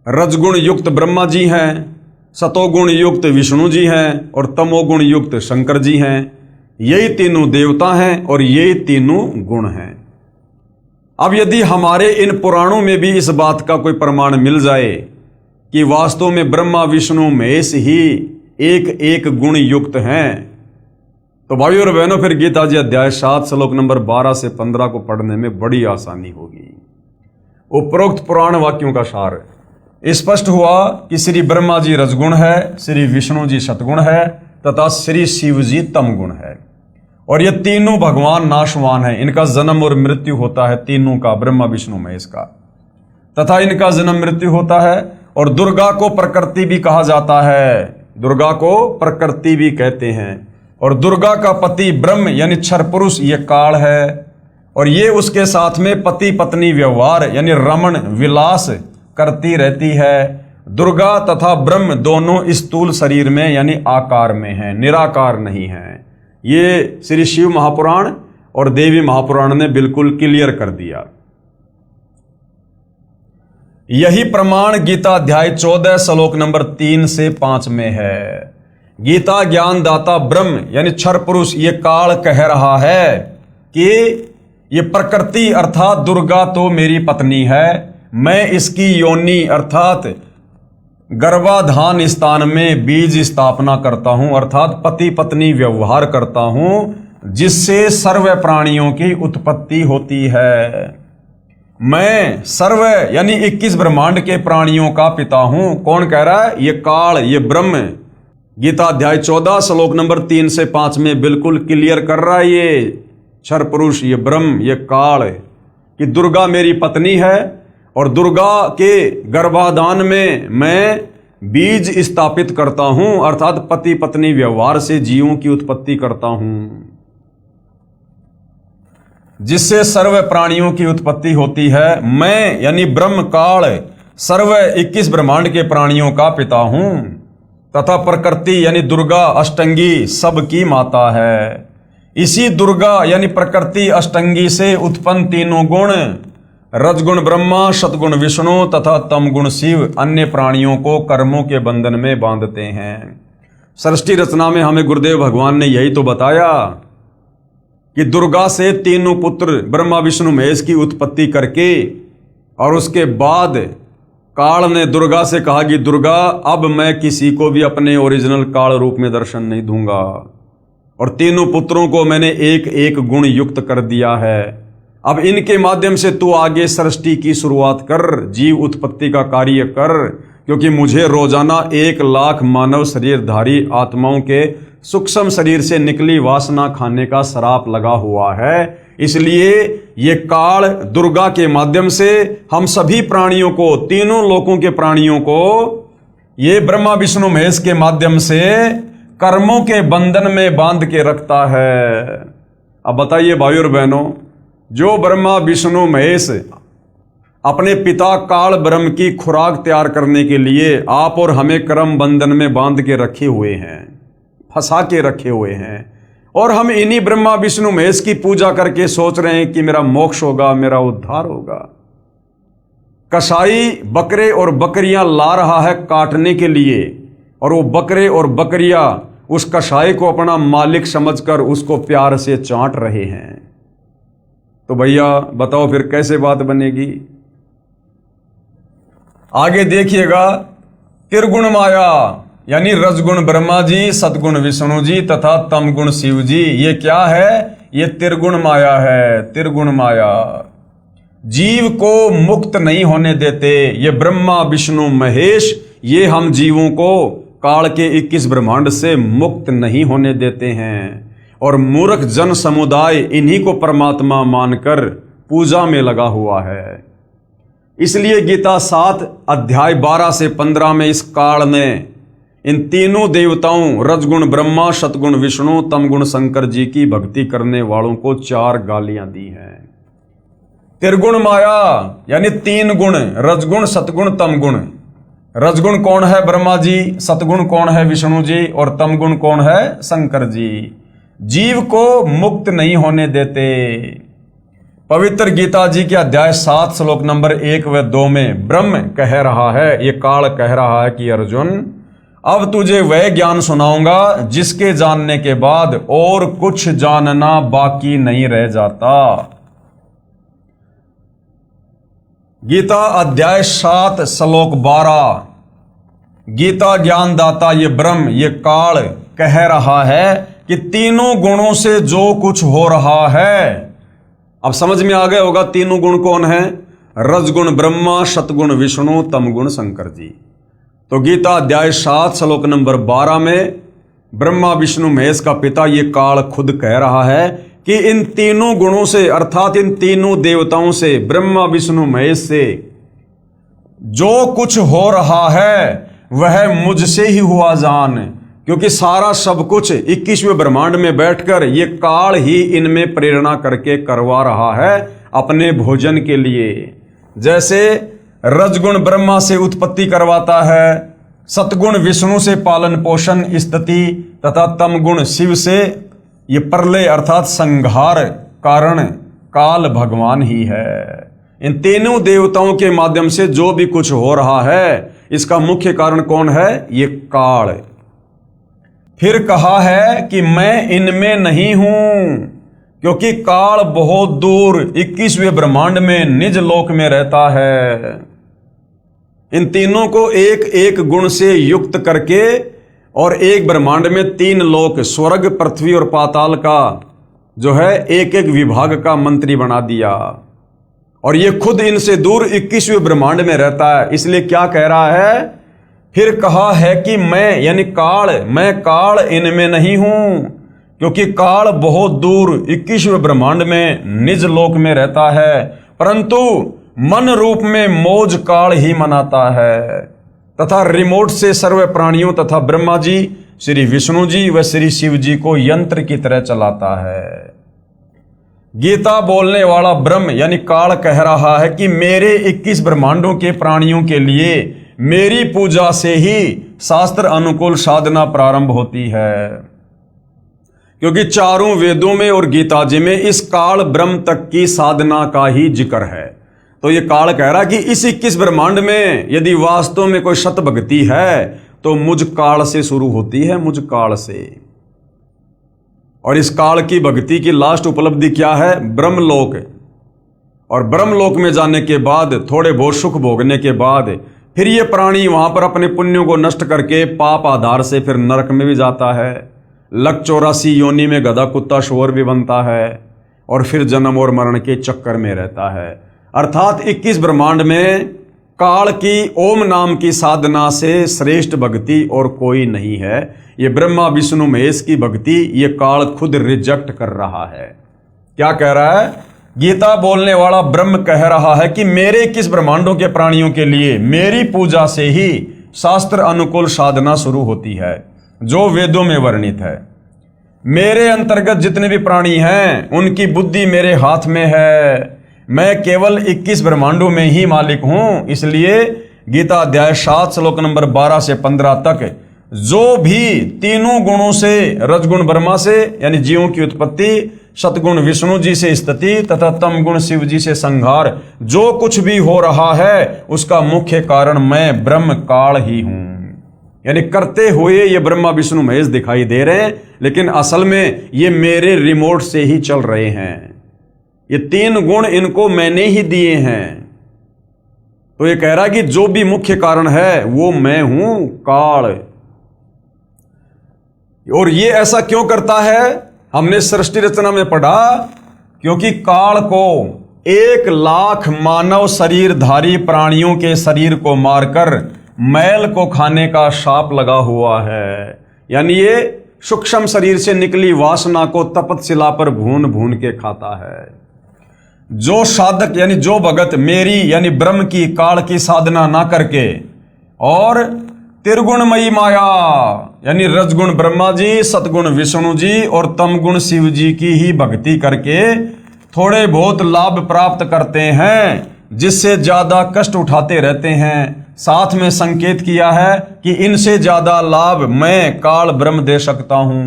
रजगुण युक्त ब्रह्मा जी हैं, सतोगुण युक्त विष्णु जी हैं और तमोगुण युक्त शंकर जी हैं। यही तीनों देवता हैं और यही तीनों गुण हैं। अब यदि हमारे इन पुराणों में भी इस बात का कोई प्रमाण मिल जाए कि वास्तव में ब्रह्मा विष्णु महेश ही एक एक गुण युक्त हैं, तो भाइयों और बहनों फिर गीता जी अध्याय 7 श्लोक नंबर 12 से 15 को पढ़ने में बड़ी आसानी होगी। उपरोक्त पुराण वाक्यों का सार स्पष्ट हुआ कि श्री ब्रह्मा जी रजगुण है, श्री विष्णु जी सतगुण है तथा श्री शिव जी तमगुण है। और ये तीनों भगवान नाशवान हैं, इनका जन्म और मृत्यु होता है तीनों का, ब्रह्मा विष्णु महेश का, तथा इनका जन्म मृत्यु होता है। और दुर्गा को प्रकृति भी कहा जाता है, दुर्गा को प्रकृति भी कहते हैं। और दुर्गा का पति ब्रह्म यानी क्षर पुरुष ये काल है, और ये उसके साथ में पति पत्नी व्यवहार यानी रमण विलास करती रहती है। दुर्गा तथा ब्रह्म दोनों स्थूल शरीर में यानी आकार में हैं, निराकार नहीं हैं। ये श्री शिव महापुराण और देवी महापुराण ने बिल्कुल क्लियर कर दिया। यही प्रमाण गीता अध्याय 14 श्लोक नंबर 3 से 5 में है। गीता ज्ञान दाता ब्रह्म यानी क्षर पुरुष ये काल कह रहा है कि ये प्रकृति अर्थात दुर्गा तो मेरी पत्नी है, मैं इसकी योनि अर्थात गर्भाधान स्थान में बीज स्थापना करता हूं, अर्थात पति पत्नी व्यवहार करता हूं, जिससे सर्व प्राणियों की उत्पत्ति होती है। मैं सर्व यानी 21 ब्रह्मांड के प्राणियों का पिता हूं। कौन कह रहा है? ये काल, ये ब्रह्म। गीता अध्याय 14 श्लोक नंबर 3 से 5 में बिल्कुल क्लियर कर रहा है ये क्षर पुरुष, ये ब्रह्म, ये काल, कि दुर्गा मेरी पत्नी है और दुर्गा के गर्भाधान में मैं बीज स्थापित करता हूं, अर्थात पति पत्नी व्यवहार से जीवों की उत्पत्ति करता हूं, जिससे सर्व प्राणियों की उत्पत्ति होती है। मैं यानी ब्रह्म काल सर्व 21 ब्रह्मांड के प्राणियों का पिता हूं, तथा प्रकृति यानी दुर्गा अष्टंगी सबकी माता है। इसी दुर्गा यानी प्रकृति अष्टंगी से उत्पन्न तीनों गुण रजगुण ब्रह्मा, सतगुण विष्णु तथा तमगुण शिव अन्य प्राणियों को कर्मों के बंधन में बांधते हैं। सृष्टि रचना में हमें गुरुदेव भगवान ने यही तो बताया कि दुर्गा से तीनों पुत्र ब्रह्मा विष्णु महेश की उत्पत्ति करके और उसके बाद काल ने दुर्गा से कहा कि दुर्गा, अब मैं किसी को भी अपने ओरिजिनल काल रूप में दर्शन नहीं दूंगा, और तीनों पुत्रों को मैंने एक एक गुण युक्त कर दिया है। अब इनके माध्यम से तू आगे सृष्टि की शुरुआत कर, जीव उत्पत्ति का कार्य कर, क्योंकि मुझे रोजाना 1,00,000 मानव शरीरधारी आत्माओं के सूक्ष्म शरीर से निकली वासना खाने का श्राप लगा हुआ है। इसलिए ये काल दुर्गा के माध्यम से हम सभी प्राणियों को, तीनों लोकों के प्राणियों को, ये ब्रह्मा विष्णु महेश के माध्यम से कर्मों के बंधन में बांध के रखता है। अब बताइए भाइयों और बहनों, जो ब्रह्मा विष्णु महेश अपने पिता काल ब्रह्म की खुराक तैयार करने के लिए आप और हमें कर्म बंधन में बांध के रखे हुए हैं, फंसा के रखे हुए हैं, और हम इन्हीं ब्रह्मा विष्णु महेश की पूजा करके सोच रहे हैं कि मेरा मोक्ष होगा, मेरा उद्धार होगा। कसाई बकरे और बकरियां ला रहा है काटने के लिए, और वो बकरे और बकरियां उस कसाई को अपना मालिक समझकर उसको प्यार से चाट रहे हैं। तो भैया बताओ फिर कैसे बात बनेगी? आगे देखिएगा, त्रिगुण माया यानी रजगुण ब्रह्मा जी, सतगुण विष्णु जी तथा तमगुण शिव जी, ये क्या है? ये त्रिगुण माया है। त्रिगुण माया जीव को मुक्त नहीं होने देते। ये ब्रह्मा विष्णु महेश, ये हम जीवों को काल के 21 ब्रह्मांड से मुक्त नहीं होने देते हैं, और मूर्ख जन समुदाय इन्हीं को परमात्मा मानकर पूजा में लगा हुआ है। इसलिए गीता 7 अध्याय 12 से 15 में इस काल ने इन तीनों देवताओं रजगुण ब्रह्मा, सतगुण विष्णु, तमगुण शंकर जी की भक्ति करने वालों को 4 गालियां दी हैं। त्रिगुण माया यानी 3 गुण, रजगुण सतगुण तमगुण। रजगुण कौन है? ब्रह्मा जी। सतगुण कौन है? विष्णु जी। और तमगुण कौन है? शंकर जी। जीव को मुक्त नहीं होने देते। पवित्र गीता जी के अध्याय 7 श्लोक नंबर 1 व 2 में ब्रह्म कह रहा है, ये काल कह रहा है कि अर्जुन, अब तुझे वह ज्ञान सुनाऊंगा जिसके जानने के बाद और कुछ जानना बाकी नहीं रह जाता। गीता अध्याय 7 श्लोक 12। गीता ज्ञानदाता ये ब्रह्म, ये काल कह रहा है कि तीनों गुणों से जो कुछ हो रहा है, अब समझ में आ गया होगा तीनों गुण कौन है? रजगुण ब्रह्मा, सतगुण विष्णु, तमगुण शंकर जी। तो गीता अध्याय 7 श्लोक नंबर 12 में ब्रह्मा विष्णु महेश का पिता ये काल खुद कह रहा है कि इन तीनों गुणों से, अर्थात इन तीनों देवताओं से, ब्रह्मा विष्णु महेश से जो कुछ हो रहा है वह मुझसे ही हुआ जान, क्योंकि सारा सब कुछ 21वें ब्रह्मांड में बैठकर ये काल ही इनमें प्रेरणा करके करवा रहा है अपने भोजन के लिए। जैसे रजगुण ब्रह्मा से उत्पत्ति करवाता है, सतगुण विष्णु से पालन पोषण स्थिति तथा तमगुण शिव से ये प्रलय अर्थात संहार कारण काल भगवान ही है। इन तीनों देवताओं के माध्यम से जो भी कुछ हो रहा है इसका मुख्य कारण कौन है? ये काल। फिर कहा है कि मैं इनमें नहीं हूं, क्योंकि काल बहुत दूर 21वें ब्रह्मांड में निज लोक में रहता है। इन तीनों को एक एक गुण से युक्त करके और एक ब्रह्मांड में 3 लोक, स्वर्ग, पृथ्वी और पाताल का जो है एक एक विभाग का मंत्री बना दिया, और ये खुद इनसे दूर 21वें ब्रह्मांड में रहता है। इसलिए क्या कह रहा है? फिर कहा है कि मैं यानी काल, मैं काल इनमें नहीं हूं, क्योंकि काल बहुत दूर 21वें ब्रह्मांड में निज लोक में रहता है, परंतु मन रूप में मौज काल ही मनाता है, तथा रिमोट से सर्व प्राणियों तथा ब्रह्मा जी, श्री विष्णु जी व श्री शिव जी को यंत्र की तरह चलाता है। गीता बोलने वाला ब्रह्म यानी काल कह रहा है कि मेरे 21 ब्रह्मांडों के प्राणियों के लिए मेरी पूजा से ही शास्त्र अनुकूल साधना प्रारंभ होती है, क्योंकि चारों वेदों में और गीता जी में इस काल ब्रह्म तक की साधना का ही जिक्र है। तो ये काल कह रहा कि इस 21 ब्रह्मांड में यदि वास्तव में कोई सत भक्ति है तो मुझ काल से शुरू होती है, मुझ काल से। और इस काल की भक्ति की लास्ट उपलब्धि क्या है? ब्रह्मलोक। और ब्रह्मलोक में जाने के बाद थोड़े बहुत सुख भोगने के बाद फिर ये प्राणी वहां पर अपने पुण्यों को नष्ट करके पाप आधार से फिर नरक में भी जाता है। लक 84 योनि में गधा कुत्ता शोर भी बनता है और फिर जन्म और मरण के चक्कर में रहता है। अर्थात 21 ब्रह्मांड में काल की ओम नाम की साधना से श्रेष्ठ भक्ति और कोई नहीं है। ये ब्रह्मा विष्णु महेश की भक्ति ये काल खुद रिजेक्ट कर रहा है। क्या कह रहा है? गीता बोलने वाला ब्रह्म कह रहा है कि मेरे 21 ब्रह्मांडों के प्राणियों के लिए मेरी पूजा से ही शास्त्र अनुकूल साधना शुरू होती है जो वेदों में वर्णित है। मेरे अंतर्गत जितने भी प्राणी हैं उनकी बुद्धि मेरे हाथ में है। मैं केवल 21 ब्रह्मांडों में ही मालिक हूं। इसलिए गीता अध्याय 7 श्लोक नंबर 12 से 15 तक जो भी तीनों गुणों से, रजगुण ब्रह्मा से यानी जीवों की उत्पत्ति, सतगुण विष्णु जी से स्थिति तथा तम गुण शिव जी से संहार, जो कुछ भी हो रहा है उसका मुख्य कारण मैं ब्रह्म काल ही हूं। यानी करते हुए ये ब्रह्मा विष्णु महेश दिखाई दे रहे हैं, लेकिन असल में ये मेरे रिमोट से ही चल रहे हैं। ये तीन गुण इनको मैंने ही दिए हैं। तो ये कह रहा है कि जो भी मुख्य कारण है वो मैं हूं, काल। और ये ऐसा क्यों करता है? हमने सृष्टि रचना में पढ़ा, क्योंकि काल को 1 लाख मानव शरीरधारी प्राणियों के शरीर को मारकर मैल को खाने का शाप लगा हुआ है। यानी ये सूक्ष्म शरीर से निकली वासना को तपतशिला पर भून भून के खाता है। जो साधक यानी जो भगत मेरी यानी ब्रह्म की काल की साधना ना करके और त्रिगुणमयी माया यानी रजगुण ब्रह्मा जी, सतगुण विष्णु जी और तमगुण शिव जी की ही भक्ति करके थोड़े बहुत लाभ प्राप्त करते हैं, जिससे ज्यादा कष्ट उठाते रहते हैं। साथ में संकेत किया है कि इनसे ज्यादा लाभ मैं काल ब्रह्म दे सकता हूं।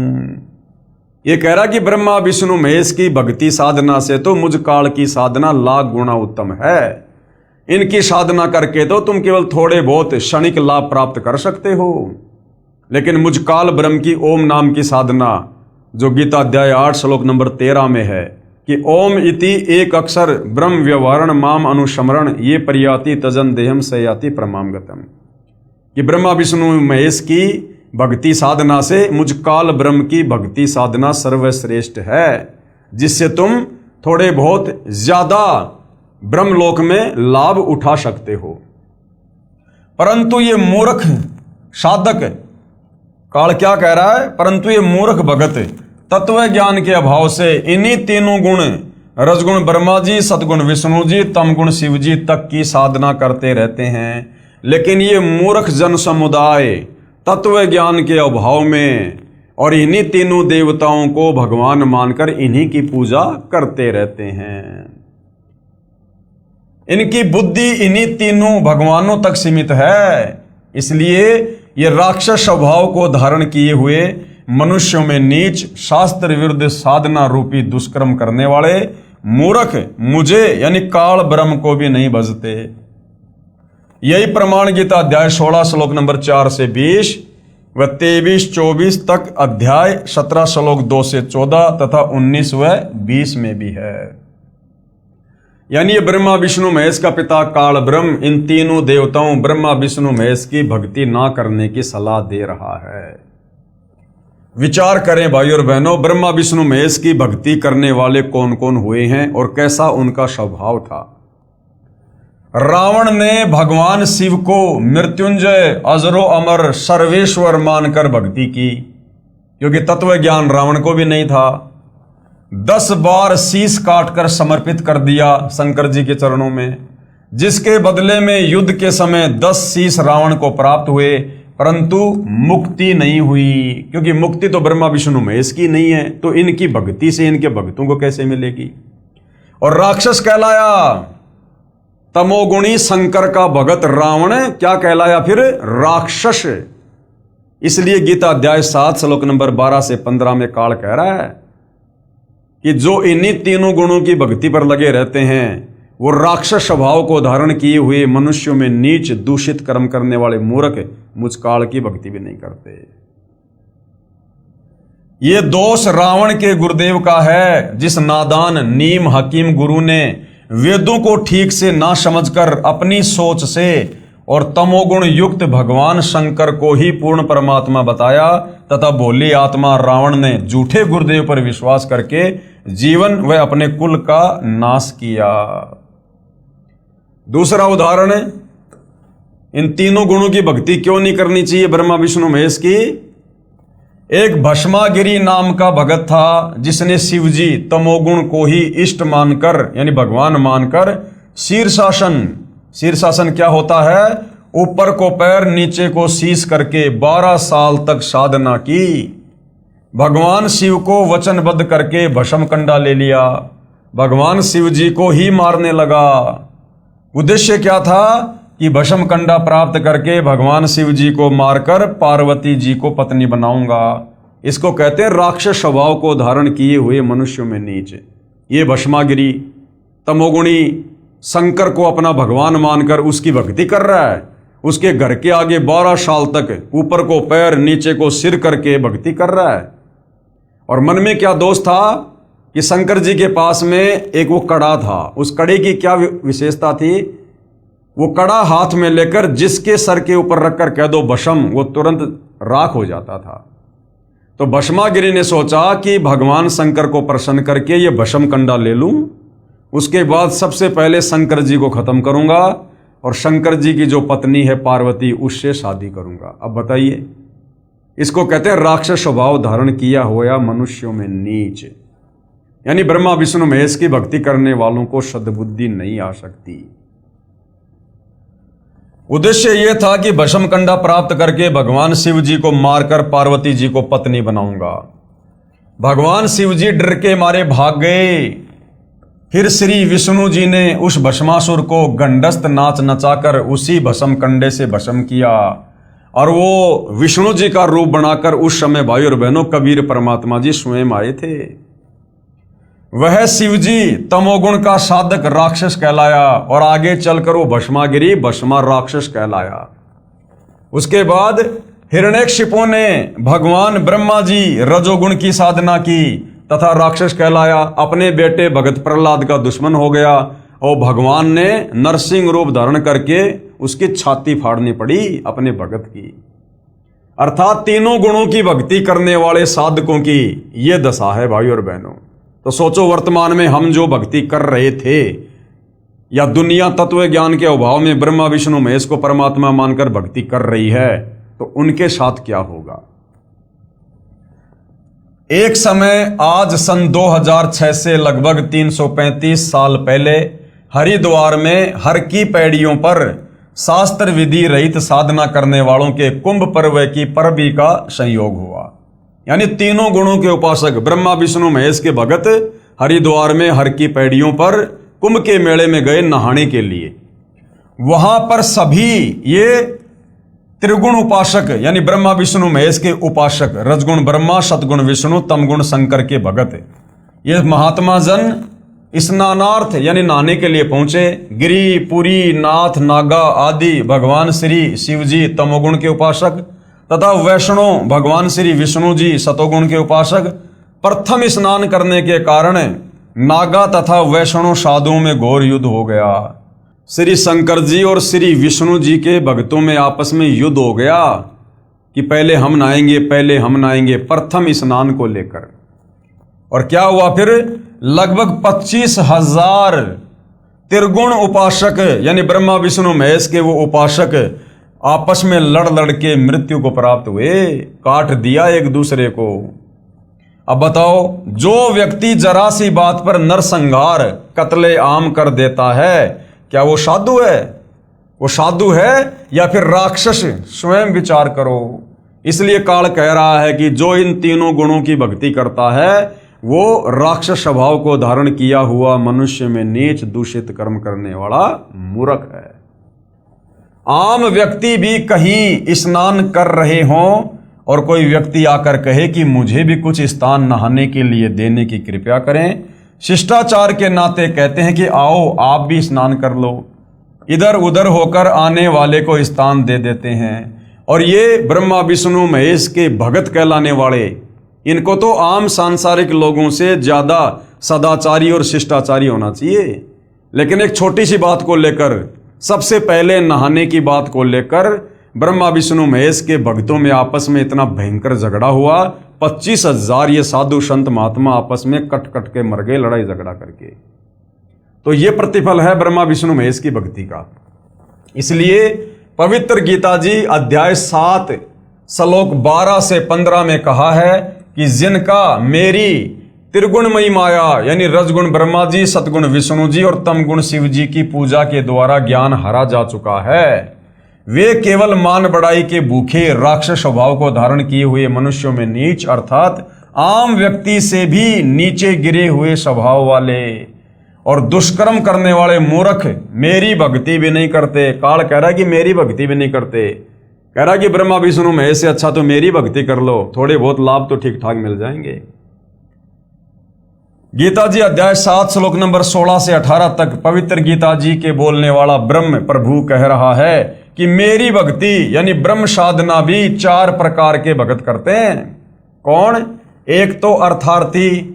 ये कह रहा कि ब्रह्मा विष्णु महेश की भक्ति साधना से तो मुझ काल की साधना लाख गुना उत्तम है। इनकी साधना करके तो तुम केवल थोड़े बहुत क्षणिक लाभ प्राप्त कर सकते हो, लेकिन मुझ काल ब्रह्म की ओम नाम की साधना जो गीता अध्याय 8 श्लोक नंबर 13 में है कि ओम इति एक अक्षर ब्रह्म व्यवहारण माम अनुस्मरण ये परियाति तजन देहम सयाति प्रमामगतम, कि ब्रह्मा विष्णु महेश की भक्ति साधना से मुझ काल ब्रह्म की भक्ति साधना सर्वश्रेष्ठ है, जिससे तुम थोड़े बहुत ज्यादा ब्रह्मलोक में लाभ उठा सकते हो। परंतु ये मूर्ख साधक, काल क्या कह रहा है? परंतु ये मूर्ख भगत तत्व ज्ञान के अभाव से इन्हीं तीनों गुण रजगुण ब्रह्मा जी, सतगुण विष्णु जी, तमगुण शिव जी तक की साधना करते रहते हैं। लेकिन ये मूर्ख जन समुदाय तत्व ज्ञान के अभाव में और इन्हीं तीनों देवताओं को भगवान मानकर इन्हीं की पूजा करते रहते हैं। इनकी बुद्धि इन्हीं तीनों भगवानों तक सीमित है। इसलिए ये राक्षस स्वभाव को धारण किए हुए मनुष्यों में नीच शास्त्र विरुद्ध साधना रूपी दुष्कर्म करने वाले मूर्ख मुझे यानी काल ब्रह्म को भी नहीं भजते। यही प्रमाण गीता अध्याय 16 श्लोक नंबर 4 से 20 व 23-24 तक अध्याय 17 श्लोक 2 से 14 तथा 19 व 20 में भी है। यानी ये ब्रह्मा विष्णु महेश का पिता काल ब्रह्म इन तीनों देवताओं ब्रह्मा विष्णु महेश की भक्ति ना करने की सलाह दे रहा है। विचार करें भाई और बहनों, ब्रह्मा विष्णु महेश की भक्ति करने वाले कौन कौन हुए हैं और कैसा उनका स्वभाव था। रावण ने भगवान शिव को मृत्युंजय अजरो अमर सर्वेश्वर मानकर भक्ति की, क्योंकि तत्व ज्ञान रावण को भी नहीं था। 10 बार शीश काटकर समर्पित कर दिया शंकर जी के चरणों में, जिसके बदले में युद्ध के समय 10 शीश रावण को प्राप्त हुए, परंतु मुक्ति नहीं हुई, क्योंकि मुक्ति तो ब्रह्मा विष्णु महेश की नहीं है, तो इनकी भक्ति से इनके भक्तों को कैसे मिलेगी। और राक्षस कहलाया तमोगुणी शंकर का भगत रावण क्या कहलाया फिर? राक्षस। इसलिए गीता अध्याय 7 श्लोक नंबर 12 से 15 में काल कह रहा है कि जो इन्हीं तीनों गुणों की भक्ति पर लगे रहते हैं वो राक्षस स्वभाव को धारण किए हुए मनुष्यों में नीच दूषित कर्म करने वाले मूर्ख मुझ काल की भक्ति भी नहीं करते। ये दोष रावण के गुरुदेव का है, जिस नादान नीम हकीम गुरु ने वेदों को ठीक से ना समझकर अपनी सोच से और तमोगुण युक्त भगवान शंकर को ही पूर्ण परमात्मा बताया तथा भोली आत्मा रावण ने झूठे गुरुदेव पर विश्वास करके जीवन व अपने कुल का नाश किया। दूसरा उदाहरण, इन तीनों गुणों की भक्ति क्यों नहीं करनी चाहिए ब्रह्मा विष्णु महेश की। एक भस्मागिरी नाम का भगत था, जिसने शिवजी तमोगुण को ही इष्ट मानकर यानी भगवान मानकर शीर्षासन क्या होता है, ऊपर को पैर नीचे को शीश करके 12 साल तक साधना की। भगवान शिव को वचनबद्ध करके भस्म कंडा ले लिया, भगवान शिव जी को ही मारने लगा। उद्देश्य क्या था कि भस्म कंडा प्राप्त करके भगवान शिव जी को मारकर पार्वती जी को पत्नी बनाऊंगा। इसको कहते हैं राक्षस स्वभाव को धारण किए हुए मनुष्यों में नीच। ये भस्मागिरी तमोगुणी शंकर को अपना भगवान मानकर उसकी भक्ति कर रहा है, उसके घर के आगे 12 साल तक ऊपर को पैर नीचे को सिर करके भक्ति कर रहा है। और मन में क्या दोष था कि शंकर जी के पास में एक वो कड़ा था, उस कड़े की क्या विशेषता थी, वो कड़ा हाथ में लेकर जिसके सर के ऊपर रखकर कह दो भस्म, वो तुरंत राख हो जाता था। तो भस्मागिरी ने सोचा कि भगवान शंकर को प्रसन्न करके ये भस्म कंडा ले लूं, उसके बाद सबसे पहले शंकर जी को खत्म करूंगा और शंकर जी की जो पत्नी है पार्वती उससे शादी करूंगा। अब बताइए, इसको कहते हैं राक्षस स्वभाव धारण किया हुआ मनुष्यों में नीच। यानी ब्रह्मा विष्णु महेश की भक्ति करने वालों को सद्बुद्धि नहीं आ सकती। उद्देश्य यह था कि भस्म कंडा प्राप्त करके भगवान शिव जी को मारकर पार्वती जी को पत्नी बनाऊंगा। भगवान शिव जी डर के मारे भाग गए। फिर श्री विष्णु जी ने उस भस्मासुर को गंडस्त नाच नचाकर उसी भस्म कंडे से भस्म किया और वो विष्णु जी का रूप बनाकर उस समय भाई और बहनों कबीर परमात्मा जी स्वयं आए थे। वह शिवजी तमोगुण का साधक राक्षस कहलाया और आगे चलकर वो भस्मागिरी भस्मा राक्षस कहलाया। उसके बाद हिरण्यकशिपु ने भगवान ब्रह्मा जी रजोगुण की साधना की तथा राक्षस कहलाया, अपने बेटे भगत प्रहलाद का दुश्मन हो गया और भगवान ने नरसिंह रूप धारण करके उसकी छाती फाड़नी पड़ी अपने भगत की। अर्थात तीनों गुणों की भक्ति करने वाले साधकों की ये दशा है भाई और बहनों। तो सोचो, वर्तमान में हम जो भक्ति कर रहे थे या दुनिया तत्व ज्ञान के अभाव में ब्रह्मा विष्णु महेश को परमात्मा मानकर भक्ति कर रही है, तो उनके साथ क्या होगा। एक समय आज सन 2006 से लगभग 335 साल पहले हरिद्वार में हर की पैड़ियों पर शास्त्र विधि रहित साधना करने वालों के कुंभ पर्व की परबी का संयोग हुआ। यानी तीनों गुणों के उपासक ब्रह्मा विष्णु महेश के भगत हरिद्वार में हर की पैड़ियों पर कुंभ के मेले में गए नहाने के लिए। वहां पर सभी ये त्रिगुण उपासक यानी ब्रह्मा विष्णु महेश के उपासक, रजगुण ब्रह्मा सतगुण विष्णु तमगुण शंकर के भगत, ये महात्मा जन स्नानार्थ यानी नहाने के लिए पहुंचे। गिरी पुरी नाथ नागा आदि भगवान श्री शिव जी तमोगुण के उपासक तथा वैष्णव भगवान श्री विष्णु जी सतोगुण के उपासक प्रथम स्नान करने के कारण नागा तथा वैष्णव साधुओं में घोर युद्ध हो गया। श्री शंकर जी और श्री विष्णु जी के भक्तों में आपस में युद्ध हो गया कि पहले हम नहाएंगे प्रथम स्नान को लेकर। और क्या हुआ फिर, लगभग 25,000 त्रिगुण उपासक यानी ब्रह्मा विष्णु महेश के वो उपासक आपस में लड़ के मृत्यु को प्राप्त हुए, काट दिया एक दूसरे को। अब बताओ, जो व्यक्ति जरा सी बात पर नरसंहार कत्ले आम कर देता है, क्या वो साधु है? वो साधु है या फिर राक्षस? स्वयं विचार करो। इसलिए काल कह रहा है कि जो इन तीनों गुणों की भक्ति करता है वो राक्षस स्वभाव को धारण किया हुआ मनुष्य में नीच दूषित कर्म करने वाला मूर्ख है। आम व्यक्ति भी कहीं स्नान कर रहे हों और कोई व्यक्ति आकर कहे कि मुझे भी कुछ स्थान नहाने के लिए देने की कृपया करें, शिष्टाचार के नाते कहते हैं कि आओ आप भी स्नान कर लो। इधर उधर होकर आने वाले को स्थान दे देते हैं। और ये ब्रह्मा विष्णु महेश के भगत कहलाने वाले, इनको तो आम सांसारिक लोगों से ज़्यादा सदाचारी और शिष्टाचारी होना चाहिए। लेकिन एक छोटी सी बात को लेकर, सबसे पहले नहाने की बात को लेकर ब्रह्मा विष्णु महेश के भक्तों में आपस में इतना भयंकर झगड़ा हुआ। 25,000 ये साधु संत महात्मा आपस में कट कट के मर गए लड़ाई झगड़ा करके। तो ये प्रतिफल है ब्रह्मा विष्णु महेश की भक्ति का। इसलिए पवित्र गीता जी अध्याय 7 श्लोक 12 से 15 में कहा है कि जिनका मेरी त्रिगुणमयी माया यानी रजगुण ब्रह्मा जी, सतगुण विष्णु जी और तमगुण शिव जी की पूजा के द्वारा ज्ञान हरा जा चुका है, वे केवल मान बढ़ाई के भूखे राक्षस स्वभाव को धारण किए हुए मनुष्यों में नीच अर्थात आम व्यक्ति से भी नीचे गिरे हुए स्वभाव वाले और दुष्कर्म करने वाले मूर्ख मेरी भक्ति भी नहीं करते। काल कह रहा है कि मेरी भक्ति भी नहीं करते, कह रहा है कि ब्रह्मा विष्णु महेश से अच्छा तो मेरी भक्ति कर लो, थोड़े बहुत लाभ तो ठीक ठाक मिल जाएंगे। गीता जी अध्याय 7 श्लोक नंबर 16 से 18 तक पवित्र गीता जी के बोलने वाला ब्रह्म प्रभु कह रहा है कि मेरी भक्ति यानी ब्रह्म साधना भी 4 प्रकार के भगत करते हैं। कौन? एक तो अर्थार्थी।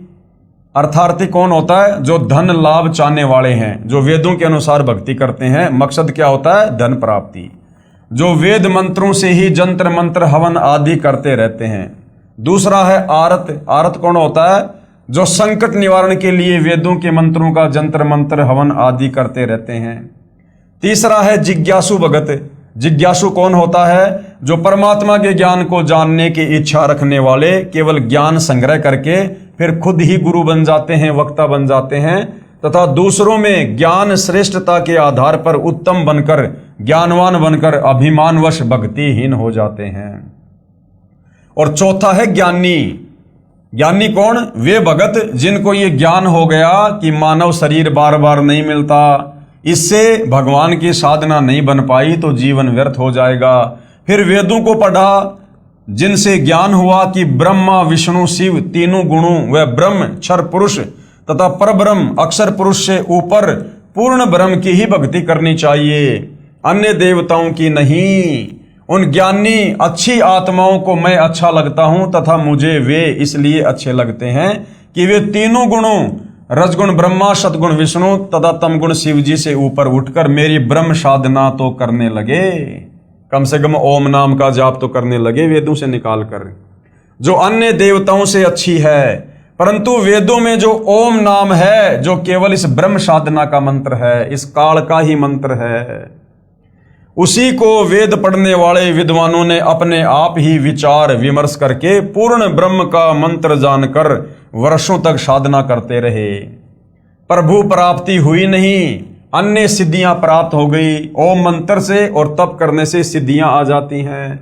अर्थार्थी कौन होता है? जो धन लाभ चाहने वाले हैं, जो वेदों के अनुसार भक्ति करते हैं। मकसद क्या होता है? धन प्राप्ति। जो वेद मंत्रों से ही जंत्र मंत्र हवन आदि करते रहते हैं। दूसरा है आरत। आरत कौन होता है? जो संकट निवारण के लिए वेदों के मंत्रों का जंत्र मंत्र हवन आदि करते रहते हैं। तीसरा है जिज्ञासु भगत। जिज्ञासु कौन होता है? जो परमात्मा के ज्ञान को जानने की इच्छा रखने वाले, केवल ज्ञान संग्रह करके फिर खुद ही गुरु बन जाते हैं, वक्ता बन जाते हैं तथा दूसरों में ज्ञान श्रेष्ठता के आधार पर उत्तम बनकर, ज्ञानवान बनकर अभिमानवश भक्तिहीन हो जाते हैं। और चौथा है ज्ञानी। ज्ञानी कौन? वे भगत जिनको ये ज्ञान हो गया कि मानव शरीर बार बार नहीं मिलता, इससे भगवान की साधना नहीं बन पाई तो जीवन व्यर्थ हो जाएगा। फिर वेदों को पढ़ा, जिनसे ज्ञान हुआ कि ब्रह्मा विष्णु शिव तीनों गुणों व ब्रह्म क्षर पुरुष तथा परब्रह्म अक्षर पुरुष से ऊपर पूर्ण ब्रह्म की ही भक्ति करनी चाहिए, अन्य देवताओं की नहीं। उन ज्ञानी अच्छी आत्माओं को मैं अच्छा लगता हूं तथा मुझे वे इसलिए अच्छे लगते हैं कि वे तीनों गुणों रजगुण ब्रह्मा, सतगुण विष्णु तथा तमगुण शिव जी से ऊपर उठकर मेरी ब्रह्म साधना तो करने लगे, कम से कम ओम नाम का जाप तो करने लगे वेदों से निकाल कर, जो अन्य देवताओं से अच्छी है। परंतु वेदों में जो ओम नाम है, जो केवल इस ब्रह्म साधना का मंत्र है, इस काल का ही मंत्र है, उसी को वेद पढ़ने वाले विद्वानों ने अपने आप ही विचार विमर्श करके पूर्ण ब्रह्म का मंत्र जानकर वर्षों तक साधना करते रहे। प्रभु प्राप्ति हुई नहीं, अन्य सिद्धियां प्राप्त हो गई। ओम मंत्र से और तप करने से सिद्धियां आ जाती हैं,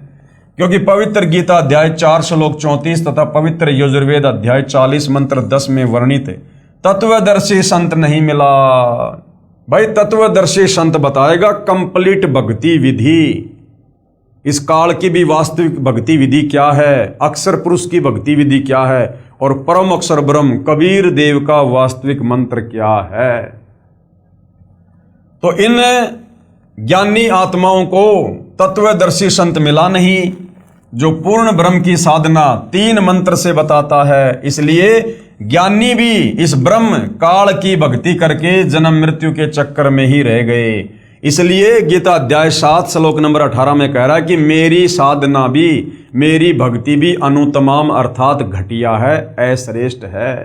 क्योंकि पवित्र गीता अध्याय 4 श्लोक 34 तथा पवित्र यजुर्वेद अध्याय 40 मंत्र 10 में वर्णित तत्वदर्शी संत नहीं मिला। भाई तत्वदर्शी संत बताएगा कंप्लीट भक्ति विधि, इस काल की भी वास्तविक भक्ति विधि क्या है, अक्षर पुरुष की भक्ति विधि क्या है और परम अक्षर ब्रह्म कबीर देव का वास्तविक मंत्र क्या है। तो इन ज्ञानी आत्माओं को तत्वदर्शी संत मिला नहीं, जो पूर्ण ब्रह्म की साधना 3 मंत्र से बताता है। इसलिए ज्ञानी भी इस ब्रह्म काल की भक्ति करके जन्म मृत्यु के चक्कर में ही रह गए। इसलिए गीता अध्याय 7 श्लोक नंबर 18 में कह रहा है कि मेरी साधना भी, मेरी भक्ति भी अनुतमाम अर्थात घटिया है, अश्रेष्ठ है।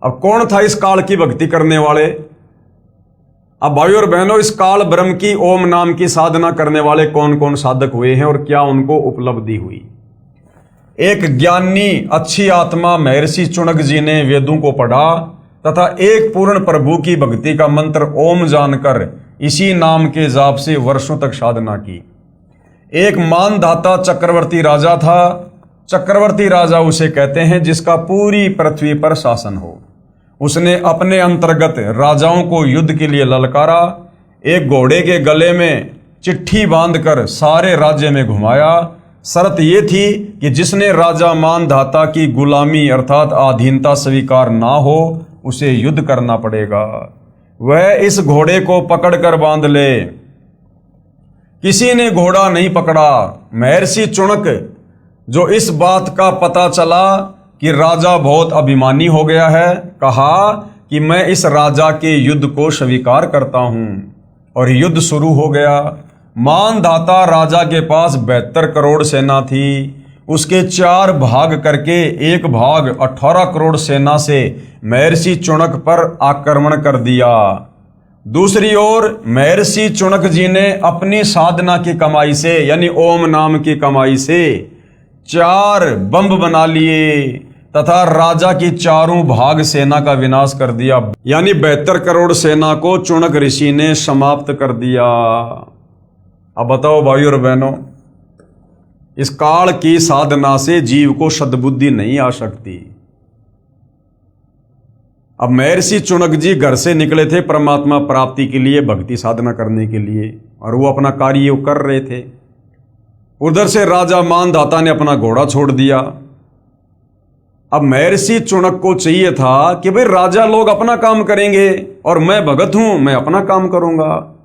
अब कौन था इस काल की भक्ति करने वाले? अब भाइयों और बहनों, इस काल ब्रह्म की ओम नाम की साधना करने वाले कौन कौन साधक हुए हैं और क्या उनको उपलब्धि हुई? एक ज्ञानी अच्छी आत्मा महर्षि चुनक जी ने वेदों को पढ़ा तथा एक पूर्ण प्रभु की भक्ति का मंत्र ओम जानकर इसी नाम के जाप से वर्षों तक साधना की। एक मानधाता चक्रवर्ती राजा था। चक्रवर्ती राजा उसे कहते हैं जिसका पूरी पृथ्वी पर शासन हो। उसने अपने अंतर्गत राजाओं को युद्ध के लिए ललकारा, एक घोड़े के गले में चिट्ठी बांधकर सारे राज्य में घुमाया, शर्त ये थी कि जिसने राजा मानधाता की गुलामी अर्थात अधीनता स्वीकार ना हो उसे युद्ध करना पड़ेगा। वह इस घोड़े को पकड़कर बांध ले। किसी ने घोड़ा नहीं पकड़ा। महर्षि चुणक जो इस बात का पता चला कि राजा बहुत अभिमानी हो गया है, कहा कि मैं इस राजा के युद्ध को स्वीकार करता हूं। और युद्ध शुरू हो गया। मानधाता राजा के पास 72 करोड़ सेना थी। उसके 4 भाग करके एक भाग 18 करोड़ सेना से महर्षि चुणक पर आक्रमण कर दिया। दूसरी ओर महर्षि चुणक जी ने अपनी साधना की कमाई से यानी ओम नाम की कमाई से 4 बम बना लिए तथा राजा की 4 भाग सेना का विनाश कर दिया। यानी 72 करोड़ सेना को चुणक ऋषि ने समाप्त कर दिया। अब बताओ भाई और बहनों, इस काल की साधना से जीव को सद्बुद्धि नहीं आ सकती। अब महर्षि चुणक जी घर से निकले थे परमात्मा प्राप्ति के लिए, भक्ति साधना करने के लिए, और वो अपना कार्य कर रहे थे। उधर से राजा मानधाता ने अपना घोड़ा छोड़ दिया। अब महर्षि चुणक को चाहिए था कि भाई राजा लोग अपना काम करेंगे और मैं भगत हूं, मैं अपना काम करूंगा।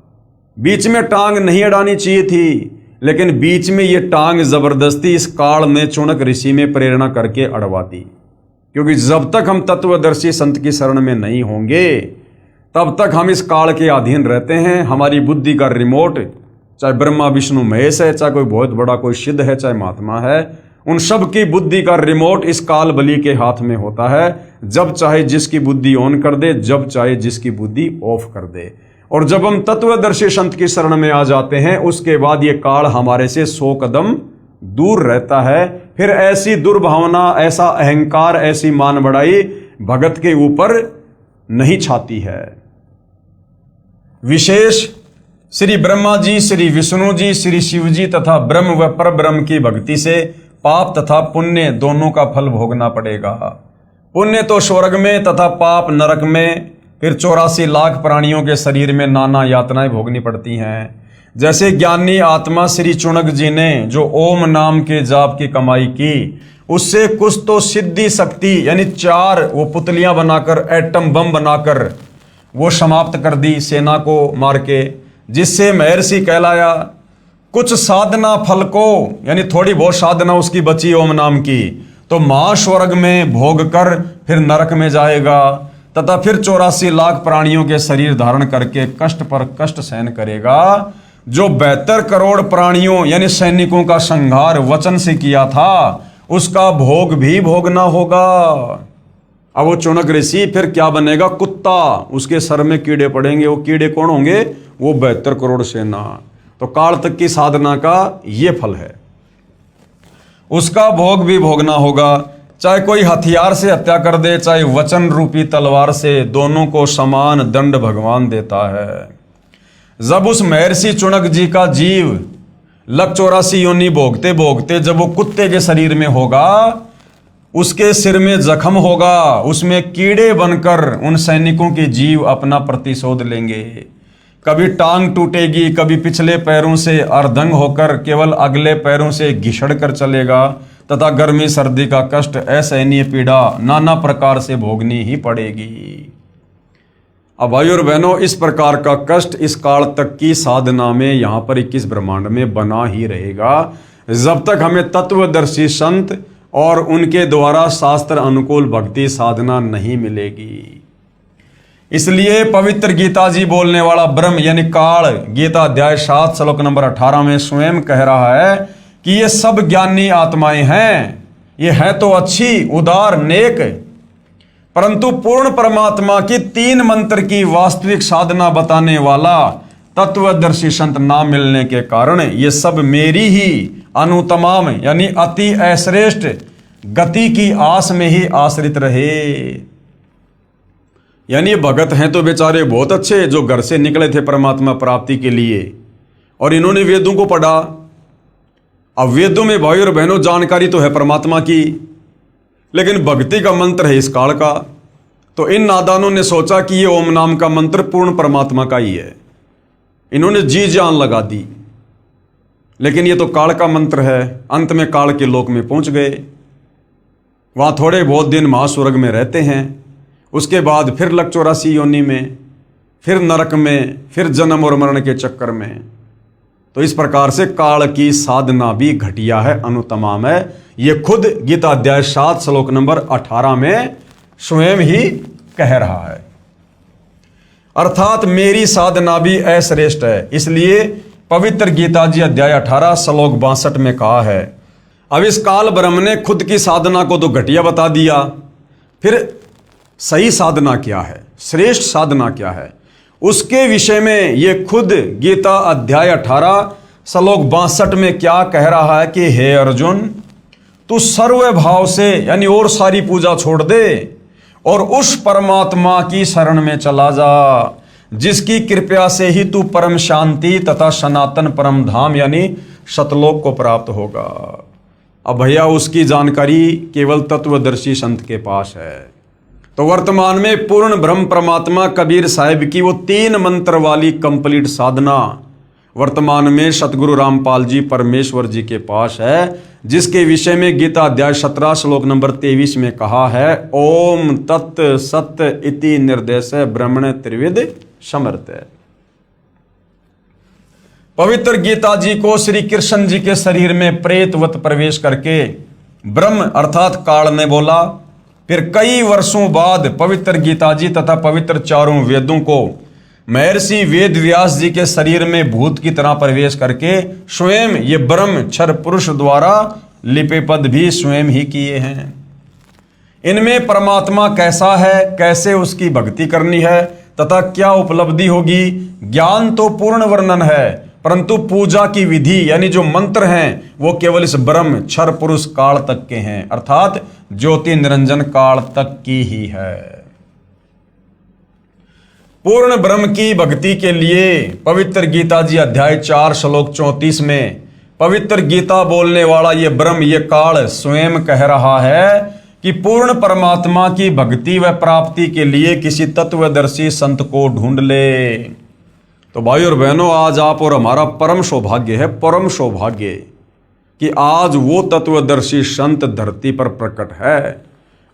बीच में टांग नहीं अड़ानी चाहिए थी, लेकिन बीच में ये टांग जबरदस्ती इस काल ने चुणक ऋषि में प्रेरणा करके अड़वा दी। क्योंकि जब तक हम तत्वदर्शी संत की शरण में नहीं होंगे तब तक हम इस काल के अधीन रहते हैं। हमारी बुद्धि का रिमोट चाहे ब्रह्मा विष्णु महेश है, चाहे कोई बहुत बड़ा कोई सिद्ध है, चाहे महात्मा है, उन सब की बुद्धि का रिमोट इस काल बलि के हाथ में होता है। जब चाहे जिसकी बुद्धि ऑन कर दे, जब चाहे जिसकी बुद्धि ऑफ कर दे। और जब हम तत्वदर्शी संत की शरण में आ जाते हैं उसके बाद ये काल हमारे से 100 कदम दूर रहता है। फिर ऐसी दुर्भावना, ऐसा अहंकार, ऐसी मान बढ़ाई भगत के ऊपर नहीं छाती है। विशेष श्री ब्रह्मा जी, श्री विष्णु जी, श्री शिव जी तथा ब्रह्म व परब्रह्म की भक्ति से पाप तथा पुण्य दोनों का फल भोगना पड़ेगा। पुण्य तो स्वर्ग में तथा पाप नरक में। फिर 84 लाख प्राणियों के शरीर में नाना यातनाएं भोगनी पड़ती हैं। जैसे ज्ञानी आत्मा श्री चुणक जी ने जो ओम नाम के जाप की कमाई की, उससे कुछ तो सिद्धि शक्ति यानी 4 वो पुतलियां बनाकर, एटम बम बनाकर वो समाप्त कर दी सेना को मार के, जिससे महर्षि कहलाया। कुछ साधना फल को यानी थोड़ी बहुत साधना उसकी बची ओम नाम की, तो महास्वर्ग में भोग कर फिर नरक में जाएगा तथा फिर 84 लाख प्राणियों के शरीर धारण करके कष्ट पर कष्ट सहन करेगा। जो 72 करोड़ प्राणियों यानी सैनिकों का संहार वचन से किया था उसका भोग भी भोगना होगा। अब वो चुणक ऋषि फिर क्या बनेगा? कुत्ता। उसके सर में कीड़े पड़ेंगे। वो कीड़े कौन होंगे? वो 72 करोड़ सेना। तो काल तक की साधना का ये फल है, उसका भोग भी भोगना होगा। चाहे कोई हथियार से हत्या कर दे, चाहे वचन रूपी तलवार से, दोनों को समान दंड भगवान देता है। जब उस महर्षि चुणक जी का जीव 184 योनि भोगते भोगते जब वो कुत्ते के शरीर में होगा, उसके सिर में जख्म होगा, उसमें कीड़े बनकर उन सैनिकों के जीव अपना प्रतिशोध लेंगे। कभी टांग टूटेगी, कभी पिछले पैरों से अर्धंग होकर केवल अगले पैरों से घिसड़ कर चलेगा तथा गर्मी सर्दी का कष्ट, असहनीय पीड़ा नाना प्रकार से भोगनी ही पड़ेगी। अब भाई और बहनों, इस प्रकार का कष्ट इस काल तक की साधना में यहाँ पर 21 ब्रह्मांड में बना ही रहेगा, जब तक हमें तत्वदर्शी संत और उनके द्वारा शास्त्र अनुकूल भक्ति साधना नहीं मिलेगी। इसलिए पवित्र गीता जी बोलने वाला ब्रह्म यानी काल, गीता अध्याय 7 श्लोक नंबर 18 में स्वयं कह रहा है कि ये सब ज्ञानी आत्माएं हैं, ये है तो अच्छी, उदार, नेक, परंतु पूर्ण परमात्मा की 3 मंत्र की वास्तविक साधना बताने वाला तत्वदर्शी संत ना मिलने के कारण ये सब मेरी ही अनुतमाम यानी अति अश्रेष्ठ गति की आस में ही आश्रित रहे। यानी ये भगत हैं तो बेचारे बहुत अच्छे, जो घर से निकले थे परमात्मा प्राप्ति के लिए और इन्होंने वेदों को पढ़ा। अब वेदों में भाई और बहनों जानकारी तो है परमात्मा की, लेकिन भक्ति का मंत्र है इस काल का। तो इन नादानों ने सोचा कि ये ओम नाम का मंत्र पूर्ण परमात्मा का ही है। इन्होंने जी जान लगा दी लेकिन ये तो काल का मंत्र है। अंत में काल के लोक में पहुंच गए। वहाँ थोड़े बहुत दिन महास्वर्ग में रहते हैं, उसके बाद फिर लक 84 योनि में, फिर नरक में, फिर जन्म और मरण के चक्कर में। तो इस प्रकार से काल की साधना भी घटिया है, अनुतमाम है। ये खुद गीता अध्याय 7 श्लोक नंबर 18 में स्वयं ही कह रहा है। अर्थात मेरी साधना भी अश्रेष्ठ है। इसलिए पवित्र गीता जी अध्याय 18 श्लोक 62 में कहा है। अब इस काल ब्रह्म ने खुद की साधना को तो घटिया बता दिया, फिर सही साधना क्या है, श्रेष्ठ साधना क्या है, उसके विषय में ये खुद गीता अध्याय 18 श्लोक 62 में क्या कह रहा है कि हे अर्जुन, तू सर्व भाव से यानी और सारी पूजा छोड़ दे और उस परमात्मा की शरण में चला जा जिसकी कृपा से ही तू परम शांति तथा सनातन परम धाम यानी सतलोक को प्राप्त होगा। अब भैया उसकी जानकारी केवल तत्वदर्शी संत के पास है। तो वर्तमान में पूर्ण ब्रह्म परमात्मा कबीर साहिब की वो 3 मंत्र वाली कंप्लीट साधना वर्तमान में सतगुरु रामपाल जी परमेश्वर जी के पास है, जिसके विषय में गीता अध्याय 17 श्लोक नंबर 23 में कहा है, ओम तत् सत इति निर्देश ब्रह्मण त्रिविध समर्थ। पवित्र गीता जी को श्री कृष्ण जी के शरीर में प्रेतवत प्रवेश करके ब्रह्म अर्थात काल ने बोला। फिर कई वर्षों बाद पवित्र गीता जी तथा पवित्र चारों वेदों को महर्षि वेद व्यास जी के शरीर में भूत की तरह प्रवेश करके स्वयं ये ब्रह्म क्षर पुरुष द्वारा लिपि पद भी स्वयं ही किए हैं। इनमें परमात्मा कैसा है, कैसे उसकी भक्ति करनी है तथा क्या उपलब्धि होगी, ज्ञान तो पूर्ण वर्णन है, परंतु पूजा की विधि यानी जो मंत्र हैं वो केवल इस ब्रह्म क्षर पुरुष काल तक के हैं, अर्थात ज्योति निरंजन काल तक की ही है। पूर्ण ब्रह्म की भक्ति के लिए पवित्र गीता जी अध्याय 4 श्लोक 34 में पवित्र गीता बोलने वाला ये ब्रह्म ये काल स्वयं कह रहा है कि पूर्ण परमात्मा की भक्ति व प्राप्ति के लिए किसी तत्वदर्शी संत को ढूंढ ले। तो भाई और बहनों, आज आप और हमारा परम सौभाग्य है, परम सौभाग्य कि आज वो तत्वदर्शी संत धरती पर प्रकट है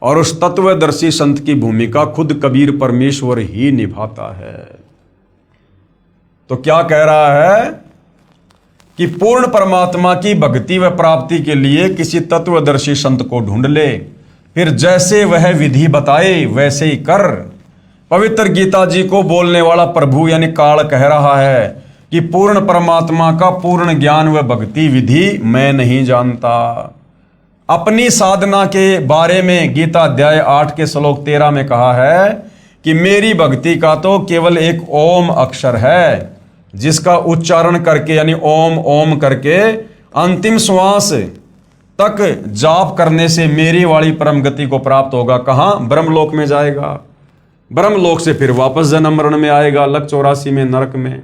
और उस तत्वदर्शी संत की भूमिका खुद कबीर परमेश्वर ही निभाता है। तो क्या कह रहा है कि पूर्ण परमात्मा की भक्ति व प्राप्ति के लिए किसी तत्वदर्शी संत को ढूंढ ले, फिर जैसे वह विधि बताए वैसे ही कर। पवित्र गीता जी को बोलने वाला प्रभु यानी काल कह रहा है कि पूर्ण परमात्मा का पूर्ण ज्ञान व भक्ति विधि मैं नहीं जानता। अपनी साधना के बारे में गीता अध्याय 8 के श्लोक 13 में कहा है कि मेरी भक्ति का तो केवल एक ओम अक्षर है, जिसका उच्चारण करके यानी ओम ओम करके अंतिम श्वास तक जाप करने से मेरी वाली परम गति को प्राप्त होगा। कहाँ? ब्रह्मलोक में जाएगा। ब्रह्मलोक से फिर वापस जन्म मरण में आएगा, लक 84 में नरक में।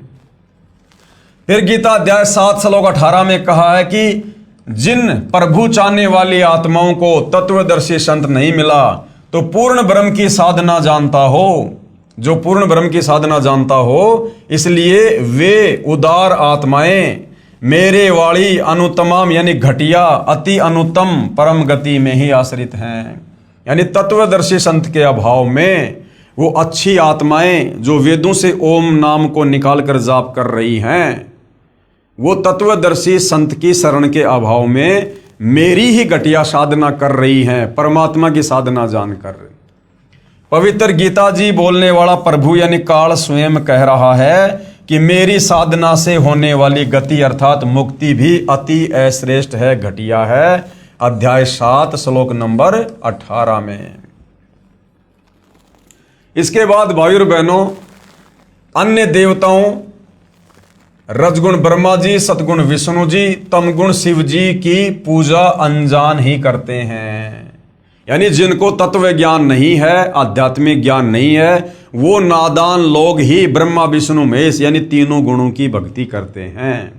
फिर गीता अध्याय 7 श्लोक 18 में कहा है कि जिन प्रभु चाहने वाली आत्माओं को तत्वदर्शी संत नहीं मिला तो पूर्ण ब्रह्म की साधना जानता हो, जो पूर्ण ब्रह्म की साधना जानता हो, इसलिए वे उदार आत्माएं मेरे वाली अनुतमाम यानी घटिया अति अनुतम परम गति में ही आश्रित हैं। यानी तत्वदर्शी संत के अभाव में वो अच्छी आत्माएं जो वेदों से ओम नाम को निकाल कर जाप कर रही हैं, वो तत्वदर्शी संत की शरण के अभाव में मेरी ही घटिया साधना कर रही हैं, परमात्मा की साधना जानकर। पवित्र गीता जी बोलने वाला प्रभु यानी काल स्वयं कह रहा है कि मेरी साधना से होने वाली गति अर्थात मुक्ति भी अति अश्रेष्ठ है, घटिया है। अध्याय 7 श्लोक नंबर 18 में। इसके बाद भाई और बहनों, अन्य देवताओं रजगुण ब्रह्मा जी, सतगुण विष्णु जी, तमगुण शिव जी की पूजा अनजान ही करते हैं। यानी जिनको तत्व ज्ञान नहीं है, आध्यात्मिक ज्ञान नहीं है, वो नादान लोग ही ब्रह्मा विष्णु महेश यानी तीनों गुणों की भक्ति करते हैं।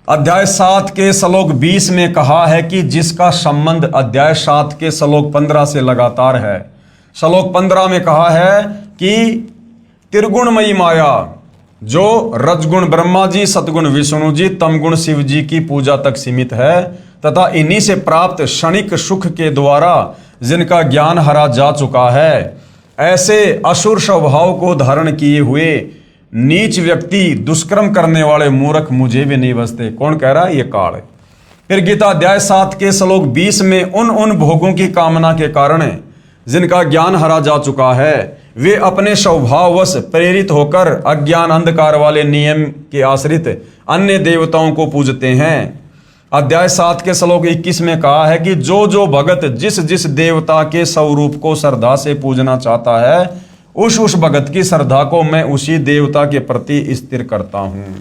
अध्याय 7 के श्लोक 20 में कहा है कि जिसका संबंध अध्याय 7 के श्लोक 15 से लगातार है। श्लोक 15 में कहा है कि त्रिगुणमयी माया जो रजगुण ब्रह्मा जी, सतगुण विष्णु जी, तमगुण शिव जी की पूजा तक सीमित है तथा इन्हीं से प्राप्त क्षणिक सुख के द्वारा जिनका ज्ञान हरा जा चुका है, ऐसे असुर स्वभाव को धारण किए हुए नीच व्यक्ति, दुष्कर्म करने वाले मूर्ख मुझे भी नहीं बचते। कौन कह रहा है? ये काल है। फिर गीता अध्याय 7 के श्लोक 20 में उन भोगों की कामना के कारण जिनका ज्ञान हरा जा चुका है, वे अपने स्वभाववश प्रेरित होकर अज्ञान अंधकार वाले नियम के आश्रित अन्य देवताओं को पूजते हैं। अध्याय 7 के श्लोक 21 में कहा है कि जो जो भगत जिस जिस देवता के स्वरूप को श्रद्धा से पूजना चाहता है, उस भगत की श्रद्धा को मैं उसी देवता के प्रति स्थिर करता हूं।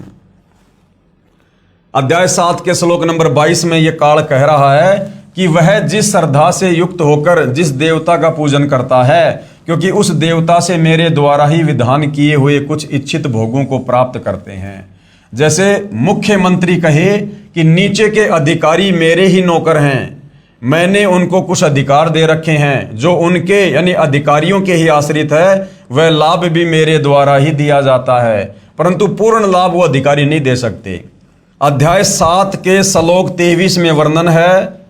अध्याय 7 के श्लोक नंबर 22 में यह काल कह रहा है कि वह जिस श्रद्धा से युक्त होकर जिस देवता का पूजन करता है, क्योंकि उस देवता से मेरे द्वारा ही विधान किए हुए कुछ इच्छित भोगों को प्राप्त करते हैं। जैसे मुख्यमंत्री कहे कि नीचे के अधिकारी मेरे ही नौकर हैं, मैंने उनको कुछ अधिकार दे रखे हैं जो उनके यानी अधिकारियों के ही आश्रित है, वह लाभ भी मेरे द्वारा ही दिया जाता है, परंतु पूर्ण लाभ वो अधिकारी नहीं दे सकते। अध्याय 7 के श्लोक 23 में वर्णन है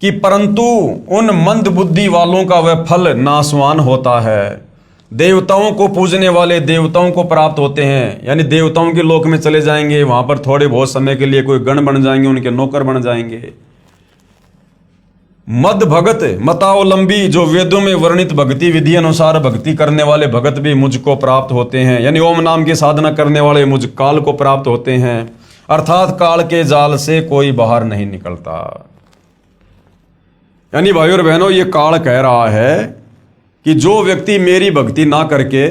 कि परंतु उन मंद बुद्धि वालों का वह फल नाशवान होता है। देवताओं को पूजने वाले देवताओं को प्राप्त होते हैं, यानी देवताओं के लोक में चले जाएंगे, वहां पर थोड़े बहुत समय के लिए कोई गण बन जाएंगे, उनके नौकर बन जाएंगे। मद भगत मतावलंबी, जो वेदों में वर्णित भक्ति विधि अनुसार भक्ति करने वाले भगत भी मुझको प्राप्त होते हैं, यानी ओम नाम की साधना करने वाले मुझ काल को प्राप्त होते हैं, अर्थात काल के जाल से कोई बाहर नहीं निकलता। यानी भाइयों और बहनों, ये काल कह रहा है कि जो व्यक्ति मेरी भक्ति ना करके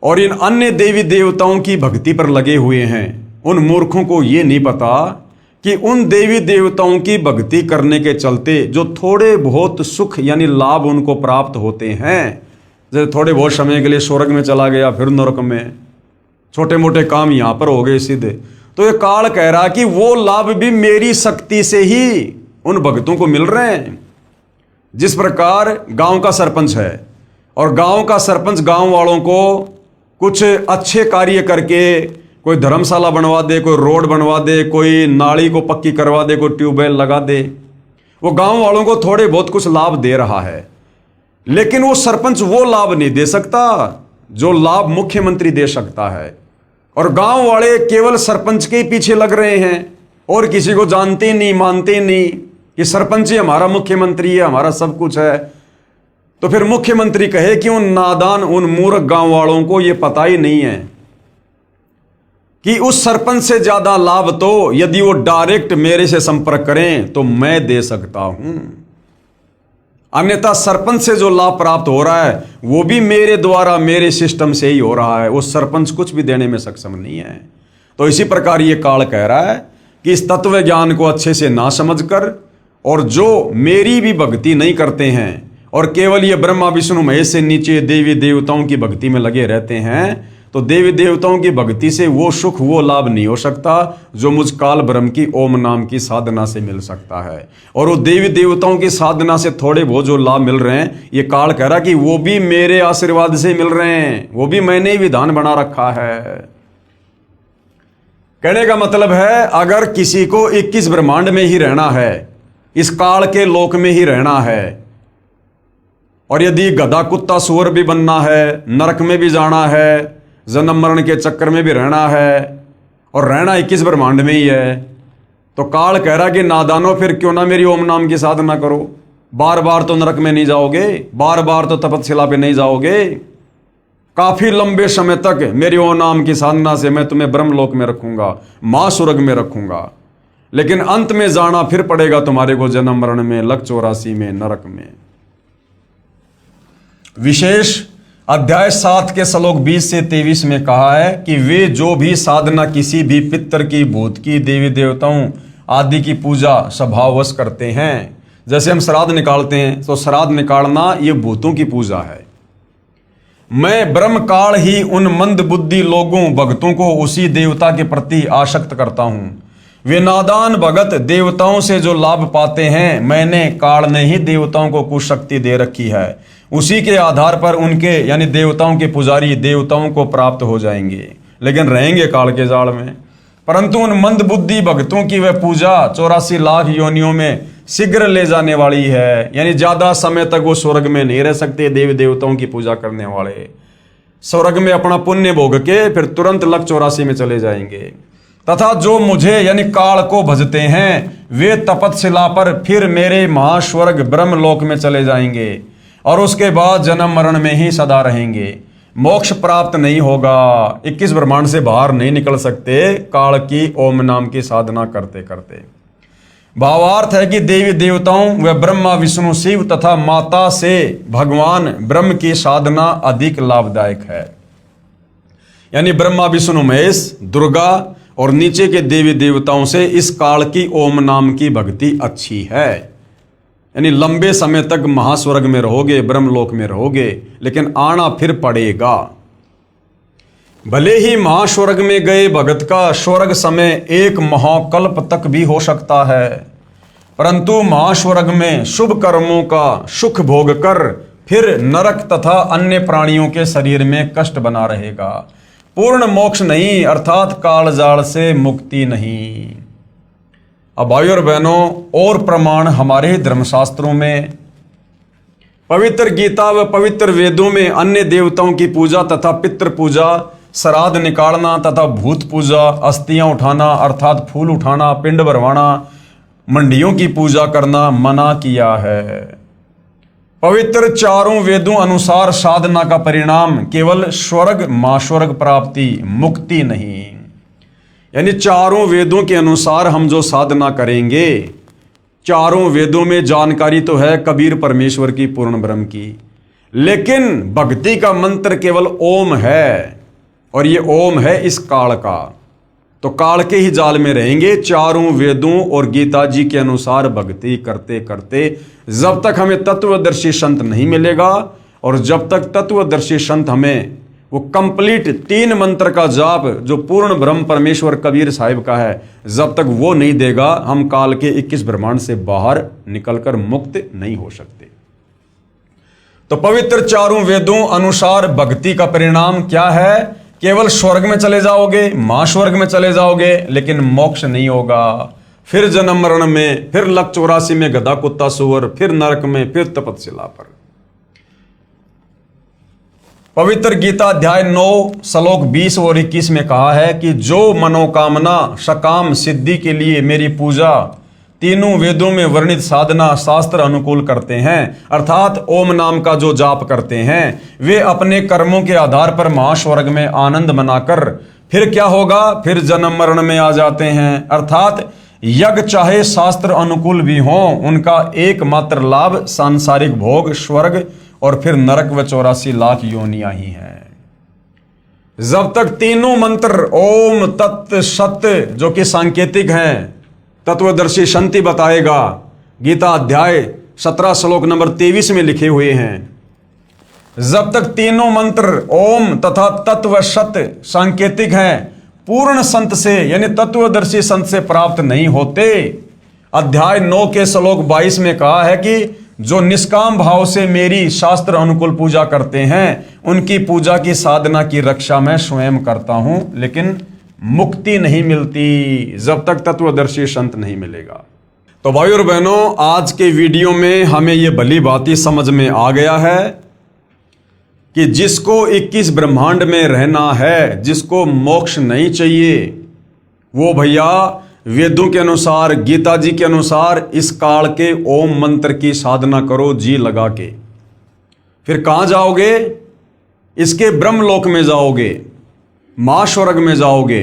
और इन अन्य देवी देवताओं की भक्ति पर लगे हुए हैं, उन मूर्खों को ये नहीं पता कि उन देवी देवताओं की भक्ति करने के चलते जो थोड़े बहुत सुख यानी लाभ उनको प्राप्त होते हैं, जैसे थोड़े बहुत समय के लिए स्वर्ग में चला गया, फिर नरक में, छोटे मोटे काम यहां पर हो गए सिद्ध, तो ये काल कह रहा कि वो लाभ भी मेरी शक्ति से ही उन भक्तों को मिल रहे हैं। जिस प्रकार गांव का सरपंच है और गांव का सरपंच गांव वालों को कुछ अच्छे कार्य करके कोई धर्मशाला बनवा दे, कोई रोड बनवा दे, कोई नाली को पक्की करवा दे, कोई ट्यूबवेल लगा दे, वो गांव वालों को थोड़े बहुत कुछ लाभ दे रहा है, लेकिन वो सरपंच वो लाभ नहीं दे सकता जो लाभ मुख्यमंत्री दे सकता है। और गांव वाले केवल सरपंच के पीछे लग रहे हैं और किसी को जानते नहीं, मानते नहीं कि सरपंच ही हमारा मुख्यमंत्री है, हमारा सब कुछ है। तो फिर मुख्यमंत्री कहे कि उन नादान, उन मूर्ख गांव वालों को यह पता ही नहीं है कि उस सरपंच से ज्यादा लाभ तो यदि वो डायरेक्ट मेरे से संपर्क करें तो मैं दे सकता हूं, अन्यथा सरपंच से जो लाभ प्राप्त हो रहा है वो भी मेरे द्वारा, मेरे सिस्टम से ही हो रहा है, वो सरपंच कुछ भी देने में सक्षम नहीं है। तो इसी प्रकार ये काल कह रहा है कि इस तत्व ज्ञान को अच्छे से ना समझकर और जो मेरी भी भक्ति नहीं करते हैं और केवल ये ब्रह्मा विष्णु महेश से नीचे देवी देवताओं की भक्ति में लगे रहते हैं, तो देवी देवताओं की भक्ति से वो सुख, वो लाभ नहीं हो सकता जो मुझ काल ब्रह्म की ओम नाम की साधना से मिल सकता है। और वो देवी देवताओं की साधना से थोड़े बहुत जो लाभ मिल रहे हैं, ये काल कह रहा कि वो भी मेरे आशीर्वाद से मिल रहे हैं, वो भी मैंने ही विधान बना रखा है। कहने का मतलब है अगर किसी को 21 ब्रह्मांड में ही रहना है, इस काल के लोक में ही रहना है, और यदि गधा कुत्ता सुअर भी बनना है, नरक में भी जाना है, जन्म मरण के चक्कर में भी रहना है और रहना 21 ब्रह्मांड में ही है, तो काल कह रहा कि नादानो फिर क्यों ना मेरी ओम नाम की साधना करो। बार बार तो नरक में नहीं जाओगे, बार बार तो तपस्या पे नहीं जाओगे, काफी लंबे समय तक मेरी ओम नाम की साधना से मैं तुम्हें ब्रह्मलोक में रखूंगा, मां स्वर्ग में रखूंगा, लेकिन अंत में जाना फिर पड़ेगा तुम्हारे को जन्म मरण में, लक 84 में, नरक में। विशेष अध्याय 7 के श्लोक 20 से 23 में कहा है कि वे जो भी साधना किसी भी पितर की, भूत की, देवी देवताओं आदि की पूजा स्वभाववश करते हैं, जैसे हम श्राद्ध निकालते हैं तो श्राद्ध निकालना ये भूतों की पूजा है। मैं ब्रह्म काल ही उन मंद बुद्धि लोगों भक्तों को उसी देवता के प्रति आसक्त करता हूं। वे नादान भगत देवताओं से जो लाभ पाते हैं, मैंने काल ने ही देवताओं को कुछ शक्ति दे रखी है, उसी के आधार पर उनके यानी देवताओं के पुजारी देवताओं को प्राप्त हो जाएंगे। लेकिन रहेंगे काल के जाल में। परंतु उन मंद बुद्धि भक्तों की वह पूजा 84 लाख योनियों में शीघ्र ले जाने वाली है, यानी ज्यादा समय तक वो स्वर्ग में नहीं रह सकते। देवी देवताओं की पूजा करने वाले स्वर्ग में अपना पुण्य भोग के फिर तुरंत लक 84 में चले जाएंगे। तथा जो मुझे यानी काल को भजते हैं वे तपतशिला पर फिर मेरे महास्वर्ग ब्रह्मलोक में चले जाएंगे और उसके बाद जन्म मरण में ही सदा रहेंगे। मोक्ष प्राप्त नहीं होगा, 21 ब्रह्मांड से बाहर नहीं निकल सकते काल की ओम नाम की साधना करते करते। भावार्थ है कि देवी देवताओं व ब्रह्मा विष्णु शिव तथा माता से भगवान ब्रह्म की साधना अधिक लाभदायक है। यानी ब्रह्मा विष्णु महेश दुर्गा और नीचे के देवी देवताओं से इस काल की ओम नाम की भक्ति अच्छी है। यानी लंबे समय तक महास्वर्ग में रहोगे, ब्रह्मलोक में रहोगे, लेकिन आना फिर पड़ेगा। भले ही महास्वर्ग में गए भगत का स्वर्ग समय 1 महाकल्प तक भी हो सकता है, परंतु महास्वर्ग में शुभ कर्मों का सुख भोग कर फिर नरक तथा अन्य प्राणियों के शरीर में कष्ट बना रहेगा। पूर्ण मोक्ष नहीं, अर्थात कालजाल से मुक्ति नहीं। अब भाइयों और बहनों, और प्रमाण हमारे धर्मशास्त्रों में, पवित्र गीता व पवित्र वेदों में अन्य देवताओं की पूजा तथा पितृ पूजा, श्राद्ध निकालना तथा भूत पूजा, अस्थियां उठाना अर्थात फूल उठाना, पिंड भरवाना, मंडियों की पूजा करना मना किया है। पवित्र चारों वेदों अनुसार साधना का परिणाम केवल स्वर्ग महास्वर्ग प्राप्ति, मुक्ति नहीं। यानी चारों वेदों के अनुसार हम जो साधना करेंगे, चारों वेदों में जानकारी तो है कबीर परमेश्वर की, पूर्ण ब्रह्म की, लेकिन भक्ति का मंत्र केवल ओम है, और ये ओम है इस काल का। तो काल के ही जाल में रहेंगे। चारों वेदों और गीता जी के अनुसार भक्ति करते करते जब तक हमें तत्वदर्शी संत नहीं मिलेगा, और जब तक तत्वदर्शी संत हमें वो कंप्लीट 3 मंत्र का जाप जो पूर्ण ब्रह्म परमेश्वर कबीर साहिब का है, जब तक वो नहीं देगा, हम काल के 21 ब्रह्मांड से बाहर निकलकर मुक्त नहीं हो सकते। तो पवित्र चारों वेदों अनुसार भक्ति का परिणाम क्या है? केवल स्वर्ग में चले जाओगे, महास्वर्ग में चले जाओगे, लेकिन मोक्ष नहीं होगा। फिर जन्म मरण में, फिर लक 84 में गधा कुत्ता सुअर, फिर नरक में, फिर तपतशिला पर। पवित्र गीता अध्याय 9 श्लोक 20 और 21 में कहा है कि जो मनोकामना सकाम सिद्धि के लिए मेरी पूजा तीनों वेदों में वर्णित साधना शास्त्र अनुकूल करते हैं, अर्थात ओम नाम का जो जाप करते हैं, वे अपने कर्मों के आधार पर महास्वर्ग में आनंद मनाकर फिर क्या होगा? फिर जन्म मरण में आ जाते हैं। अर्थात यज्ञ चाहे शास्त्र अनुकूल भी हो, उनका एकमात्र लाभ सांसारिक भोग, स्वर्ग और फिर नरक व 84 लाख योनियां ही हैं। जब तक तीनों मंत्र ओम तत् सत्य जो कि सांकेतिक हैं, तत्वदर्शी शांति बताएगा, गीता अध्याय 17 श्लोक नंबर 23 में लिखे हुए हैं। जब तक तीनों मंत्र ओम तथा तत्व सत्य सांकेतिक हैं, पूर्ण संत से यानी तत्वदर्शी संत से प्राप्त नहीं होते। अध्याय 9 के श्लोक 22 में कहा है कि जो निष्काम भाव से मेरी शास्त्र अनुकूल पूजा करते हैं, उनकी पूजा की साधना की रक्षा मैं स्वयं करता हूं, लेकिन मुक्ति नहीं मिलती जब तक तत्वदर्शी संत नहीं मिलेगा। तो भाइयों और बहनों, आज के वीडियो में हमें यह भली भांति समझ में आ गया है कि जिसको 21 ब्रह्मांड में रहना है, जिसको मोक्ष नहीं चाहिए, वो भैया वेदों के अनुसार, गीता जी के अनुसार इस काल के ओम मंत्र की साधना करो जी लगा के। फिर कहां जाओगे? इसके ब्रह्मलोक में जाओगे, महास्वर्ग में जाओगे,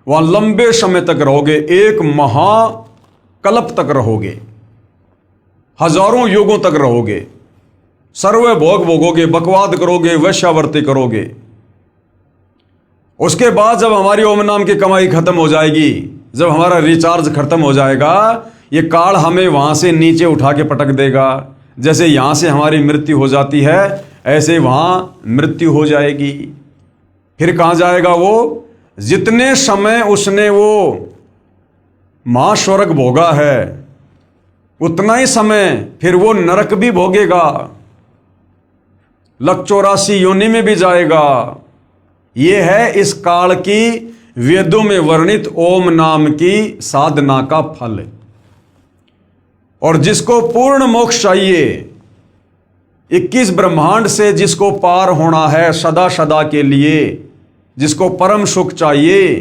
वहां लंबे समय तक रहोगे, 1 महाकल्प तक रहोगे, हजारों युगों तक रहोगे, सर्व भोग भोगोगे, बकवाद करोगे, वैश्यावर्ती करोगे। उसके बाद जब हमारी ओम नाम की कमाई खत्म हो जाएगी, जब हमारा रिचार्ज खत्म हो जाएगा, ये काल हमें वहां से नीचे उठा के पटक देगा। जैसे यहां से हमारी मृत्यु हो जाती है, ऐसे वहां मृत्यु हो जाएगी। फिर कहां जाएगा वो? जितने समय उसने वो महास्वर्ग भोगा है, उतना ही समय फिर वो नरक भी भोगेगा, लक 84 योनि में भी जाएगा। ये है इस काल की वेदों में वर्णित ओम नाम की साधना का फल। और जिसको पूर्ण मोक्ष चाहिए, 21 ब्रह्मांड से जिसको पार होना है सदा सदा के लिए, जिसको परम सुख चाहिए,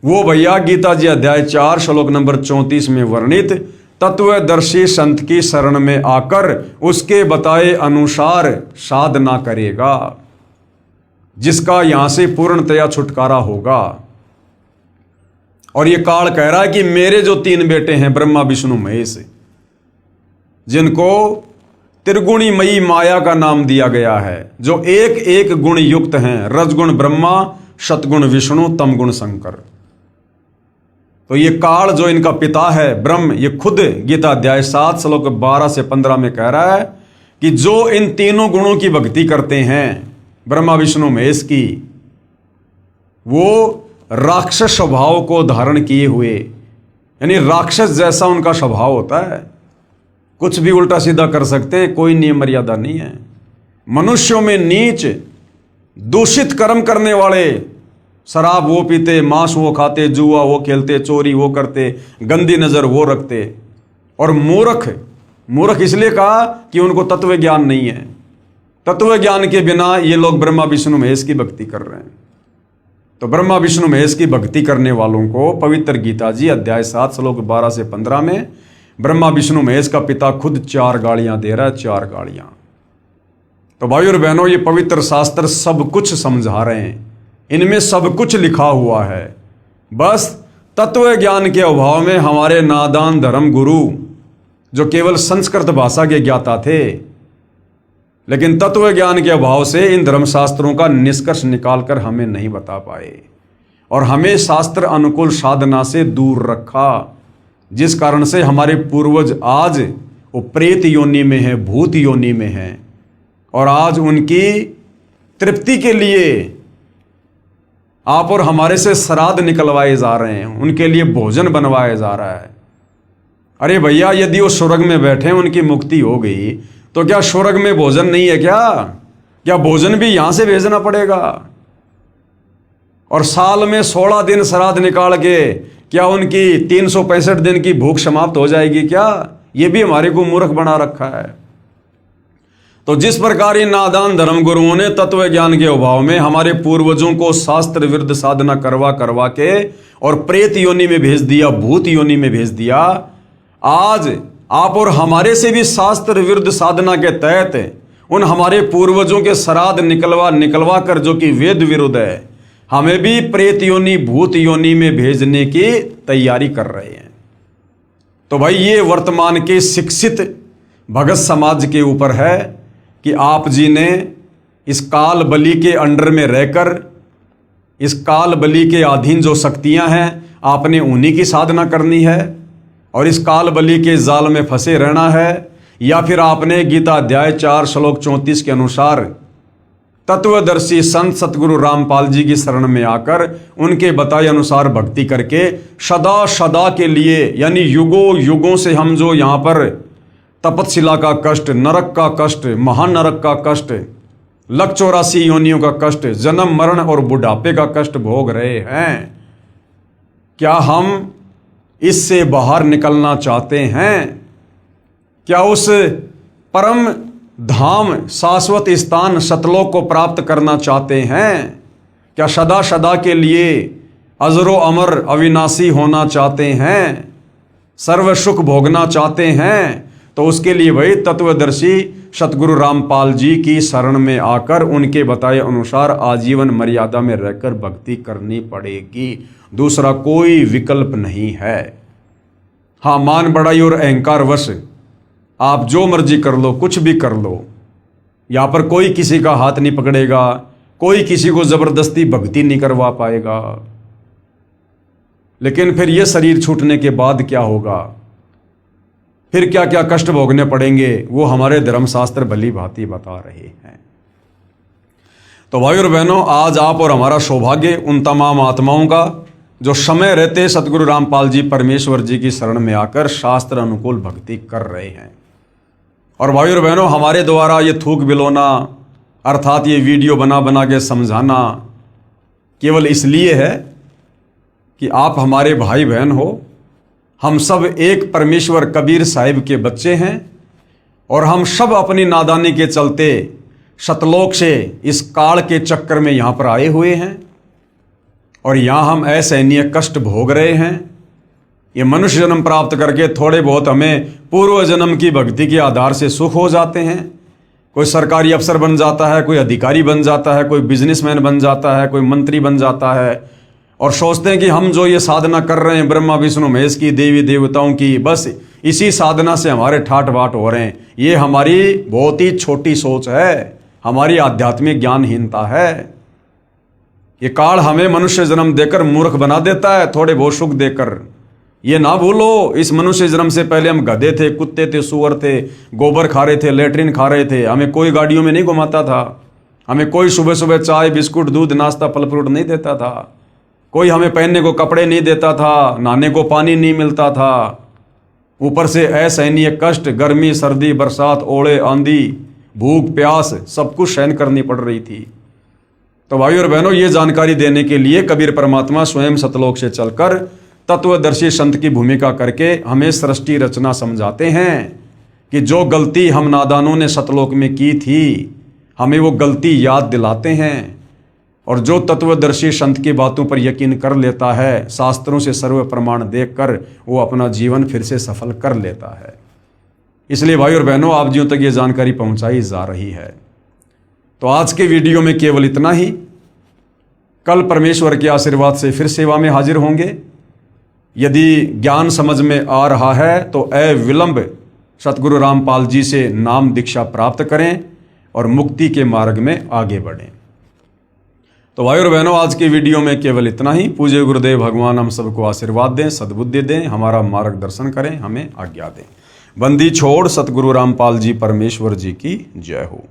वो भैया गीता जी अध्याय 4 श्लोक नंबर 34 में वर्णित तत्वदर्शी संत की शरण में आकर उसके बताए अनुसार साधना करेगा, जिसका यहां से पूर्णतया छुटकारा होगा। और ये काल कह रहा है कि मेरे जो 3 बेटे हैं ब्रह्मा विष्णु महेश, जिनको त्रिगुणी मयी माया का नाम दिया गया है, जो एक एक गुण युक्त हैं, रजगुण ब्रह्मा, सतगुण विष्णु, तमगुण शंकर। तो ये काल जो इनका पिता है ब्रह्म, ये खुद गीता अध्याय 7 श्लोक 12 से 15 में कह रहा है कि जो इन तीनों गुणों की भक्ति करते हैं ब्रह्मा विष्णु महेश की, वो राक्षस स्वभाव को धारण किए हुए, यानी राक्षस जैसा उनका स्वभाव होता है, कुछ भी उल्टा सीधा कर सकते हैं, कोई नियम मर्यादा नहीं है। मनुष्यों में नीच दूषित कर्म करने वाले, शराब वो पीते, मांस वो खाते, जुआ वो खेलते, चोरी वो करते, गंदी नजर वो रखते, और मूर्ख इसलिए कहा कि उनको तत्व ज्ञान नहीं है। तत्व ज्ञान के बिना ये लोग ब्रह्मा विष्णु महेश की भक्ति कर रहे हैं। तो ब्रह्मा विष्णु महेश की भक्ति करने वालों को पवित्र गीता जी अध्याय 7 श्लोक 12 से 15 में ब्रह्मा विष्णु महेश का पिता खुद 4 गालियां दे रहा है, 4 गालियां। तो भाई और बहनों, ये पवित्र शास्त्र सब कुछ समझा रहे हैं, इनमें सब कुछ लिखा हुआ है। बस तत्व ज्ञान के अभाव में हमारे नादान धर्म गुरु, जो केवल संस्कृत भाषा के ज्ञाता थे, लेकिन तत्व ज्ञान के अभाव से इन धर्मशास्त्रों का निष्कर्ष निकालकर हमें नहीं बता पाए, और हमें शास्त्र अनुकूल साधना से दूर रखा, जिस कारण से हमारे पूर्वज आज वो प्रेत योनि में हैं, भूत योनि में हैं, और आज उनकी तृप्ति के लिए आप और हमारे से श्राद्ध निकलवाए जा रहे हैं, उनके लिए भोजन बनवाया जा रहा है। अरे भैया, यदि वो स्वर्ग में बैठे, उनकी मुक्ति हो गई, तो क्या स्वर्ग में भोजन नहीं है क्या भोजन भी यहां से भेजना पड़ेगा? और साल में 16 दिन श्राद्ध निकाल के क्या उनकी 365 दिन की भूख समाप्त हो जाएगी क्या? ये भी हमारे को मूर्ख बना रखा है। तो जिस प्रकार इन नादान धर्म गुरुओं ने तत्व ज्ञान के अभाव में हमारे पूर्वजों को शास्त्र विरुद्ध साधना करवा के और प्रेत योनि में भेज दिया, भूत योनि में भेज दिया, आज आप और हमारे से भी शास्त्र विरुद्ध साधना के तहत उन हमारे पूर्वजों के श्राद्ध निकलवा कर, जो कि वेद विरुद्ध है, हमें भी प्रेत योनि, भूत योनि में भेजने की तैयारी कर रहे हैं। तो भाई, ये वर्तमान के शिक्षित भगत समाज के ऊपर है कि आप जी ने इस काल बलि के अंडर में रहकर, इस काल बलि के अधीन जो शक्तियां हैं, आपने उन्हीं की साधना करनी है और इस काल बलि के जाल में फंसे रहना है, या फिर आपने गीता अध्याय 4 श्लोक 34 के अनुसार तत्वदर्शी संत सतगुरु रामपाल जी की शरण में आकर उनके बताए अनुसार भक्ति करके सदा सदा के लिए, यानी युगों युगों से हम जो यहाँ पर तपतशिला का कष्ट, नरक का कष्ट, महानरक का कष्ट, 184 योनियों का कष्ट, जन्म मरण और बुढ़ापे का कष्ट भोग रहे हैं, क्या हम इससे बाहर निकलना चाहते हैं? क्या उस परम धाम, शाश्वत स्थान, सतलोक को प्राप्त करना चाहते हैं? क्या सदा सदा के लिए अजरो अमर अविनाशी होना चाहते हैं? सर्व सुख भोगना चाहते हैं? तो उसके लिए भाई तत्वदर्शी सतगुरु रामपाल जी की शरण में आकर उनके बताए अनुसार आजीवन मर्यादा में रहकर भक्ति करनी पड़ेगी, दूसरा कोई विकल्प नहीं है। हाँ, मान बढ़ाई और अहंकार वश आप जो मर्जी कर लो, कुछ भी कर लो, यहाँ पर कोई किसी का हाथ नहीं पकड़ेगा, कोई किसी को जबरदस्ती भक्ति नहीं करवा पाएगा। लेकिन फिर ये शरीर छूटने के बाद क्या होगा, फिर क्या क्या कष्ट भोगने पड़ेंगे, वो हमारे धर्मशास्त्र भली भांति बता रहे हैं। तो भाई और बहनों, आज आप और हमारा सौभाग्य उन तमाम आत्माओं का जो समय रहते सतगुरु रामपाल जी परमेश्वर जी की शरण में आकर शास्त्र अनुकूल भक्ति कर रहे हैं। और भाई और बहनों, हमारे द्वारा ये थूक बिलोना, अर्थात ये वीडियो बना बना के समझाना केवल इसलिए है कि आप हमारे भाई बहन हो। हम सब एक परमेश्वर कबीर साहिब के बच्चे हैं और हम सब अपनी नादानी के चलते सतलोक से इस काल के चक्कर में यहाँ पर आए हुए हैं और यहाँ हम असहनीय कष्ट भोग रहे हैं। ये मनुष्य जन्म प्राप्त करके थोड़े बहुत हमें पूर्व जन्म की भक्ति के आधार से सुख हो जाते हैं। कोई सरकारी अफसर बन जाता है, कोई अधिकारी बन जाता है, कोई बिजनेसमैन बन जाता है, कोई मंत्री बन जाता है और सोचते हैं कि हम जो ये साधना कर रहे हैं ब्रह्मा विष्णु महेश की, देवी देवताओं की, बस इसी साधना से हमारे ठाट बाट हो रहे हैं। ये हमारी बहुत ही छोटी सोच है, हमारी आध्यात्मिक ज्ञानहीनता है। ये काल हमें मनुष्य जन्म देकर मूर्ख बना देता है, थोड़े बहुत सुख देकर। ये ना भूलो, इस मनुष्य जन्म से पहले हम गधे थे, कुत्ते थे, सुअर थे, गोबर खा रहे थे, लेटरिन खा रहे थे। हमें कोई गाड़ियों में नहीं घुमाता था, हमें कोई सुबह सुबह चाय बिस्कुट दूध नाश्ता फल फ्रूट नहीं देता था, कोई हमें पहनने को कपड़े नहीं देता था, नहाने को पानी नहीं मिलता था। ऊपर से असहनीय कष्ट, गर्मी सर्दी बरसात ओले आंधी भूख प्यास सब कुछ सहन करनी पड़ रही थी। तो भाई और बहनों, ये जानकारी देने के लिए कबीर परमात्मा स्वयं सतलोक से चलकर तत्वदर्शी संत की भूमिका करके हमें सृष्टि रचना समझाते हैं कि जो गलती हम नादानों ने सतलोक में की थी हमें वो गलती याद दिलाते हैं। और जो तत्वदर्शी संत की बातों पर यकीन कर लेता है, शास्त्रों से सर्व प्रमाण देखकर वो अपना जीवन फिर से सफल कर लेता है। इसलिए भाई और बहनों, आप जियों तक ये जानकारी पहुंचाई जा रही है। तो आज के वीडियो में केवल इतना ही। कल परमेश्वर के आशीर्वाद से फिर सेवा में हाजिर होंगे। यदि ज्ञान समझ में आ रहा है तो अविलंब सतगुरु रामपाल जी से नाम दीक्षा प्राप्त करें और मुक्ति के मार्ग में आगे बढ़ें। तो भाई और बहनों, आज की वीडियो में केवल इतना ही। पूज्य गुरुदेव भगवान हम सबको आशीर्वाद दें, सद्बुद्धि दें, हमारा मार्गदर्शन करें, हमें आज्ञा दें। बंदी छोड़ सतगुरु रामपाल जी परमेश्वर जी की जय हो।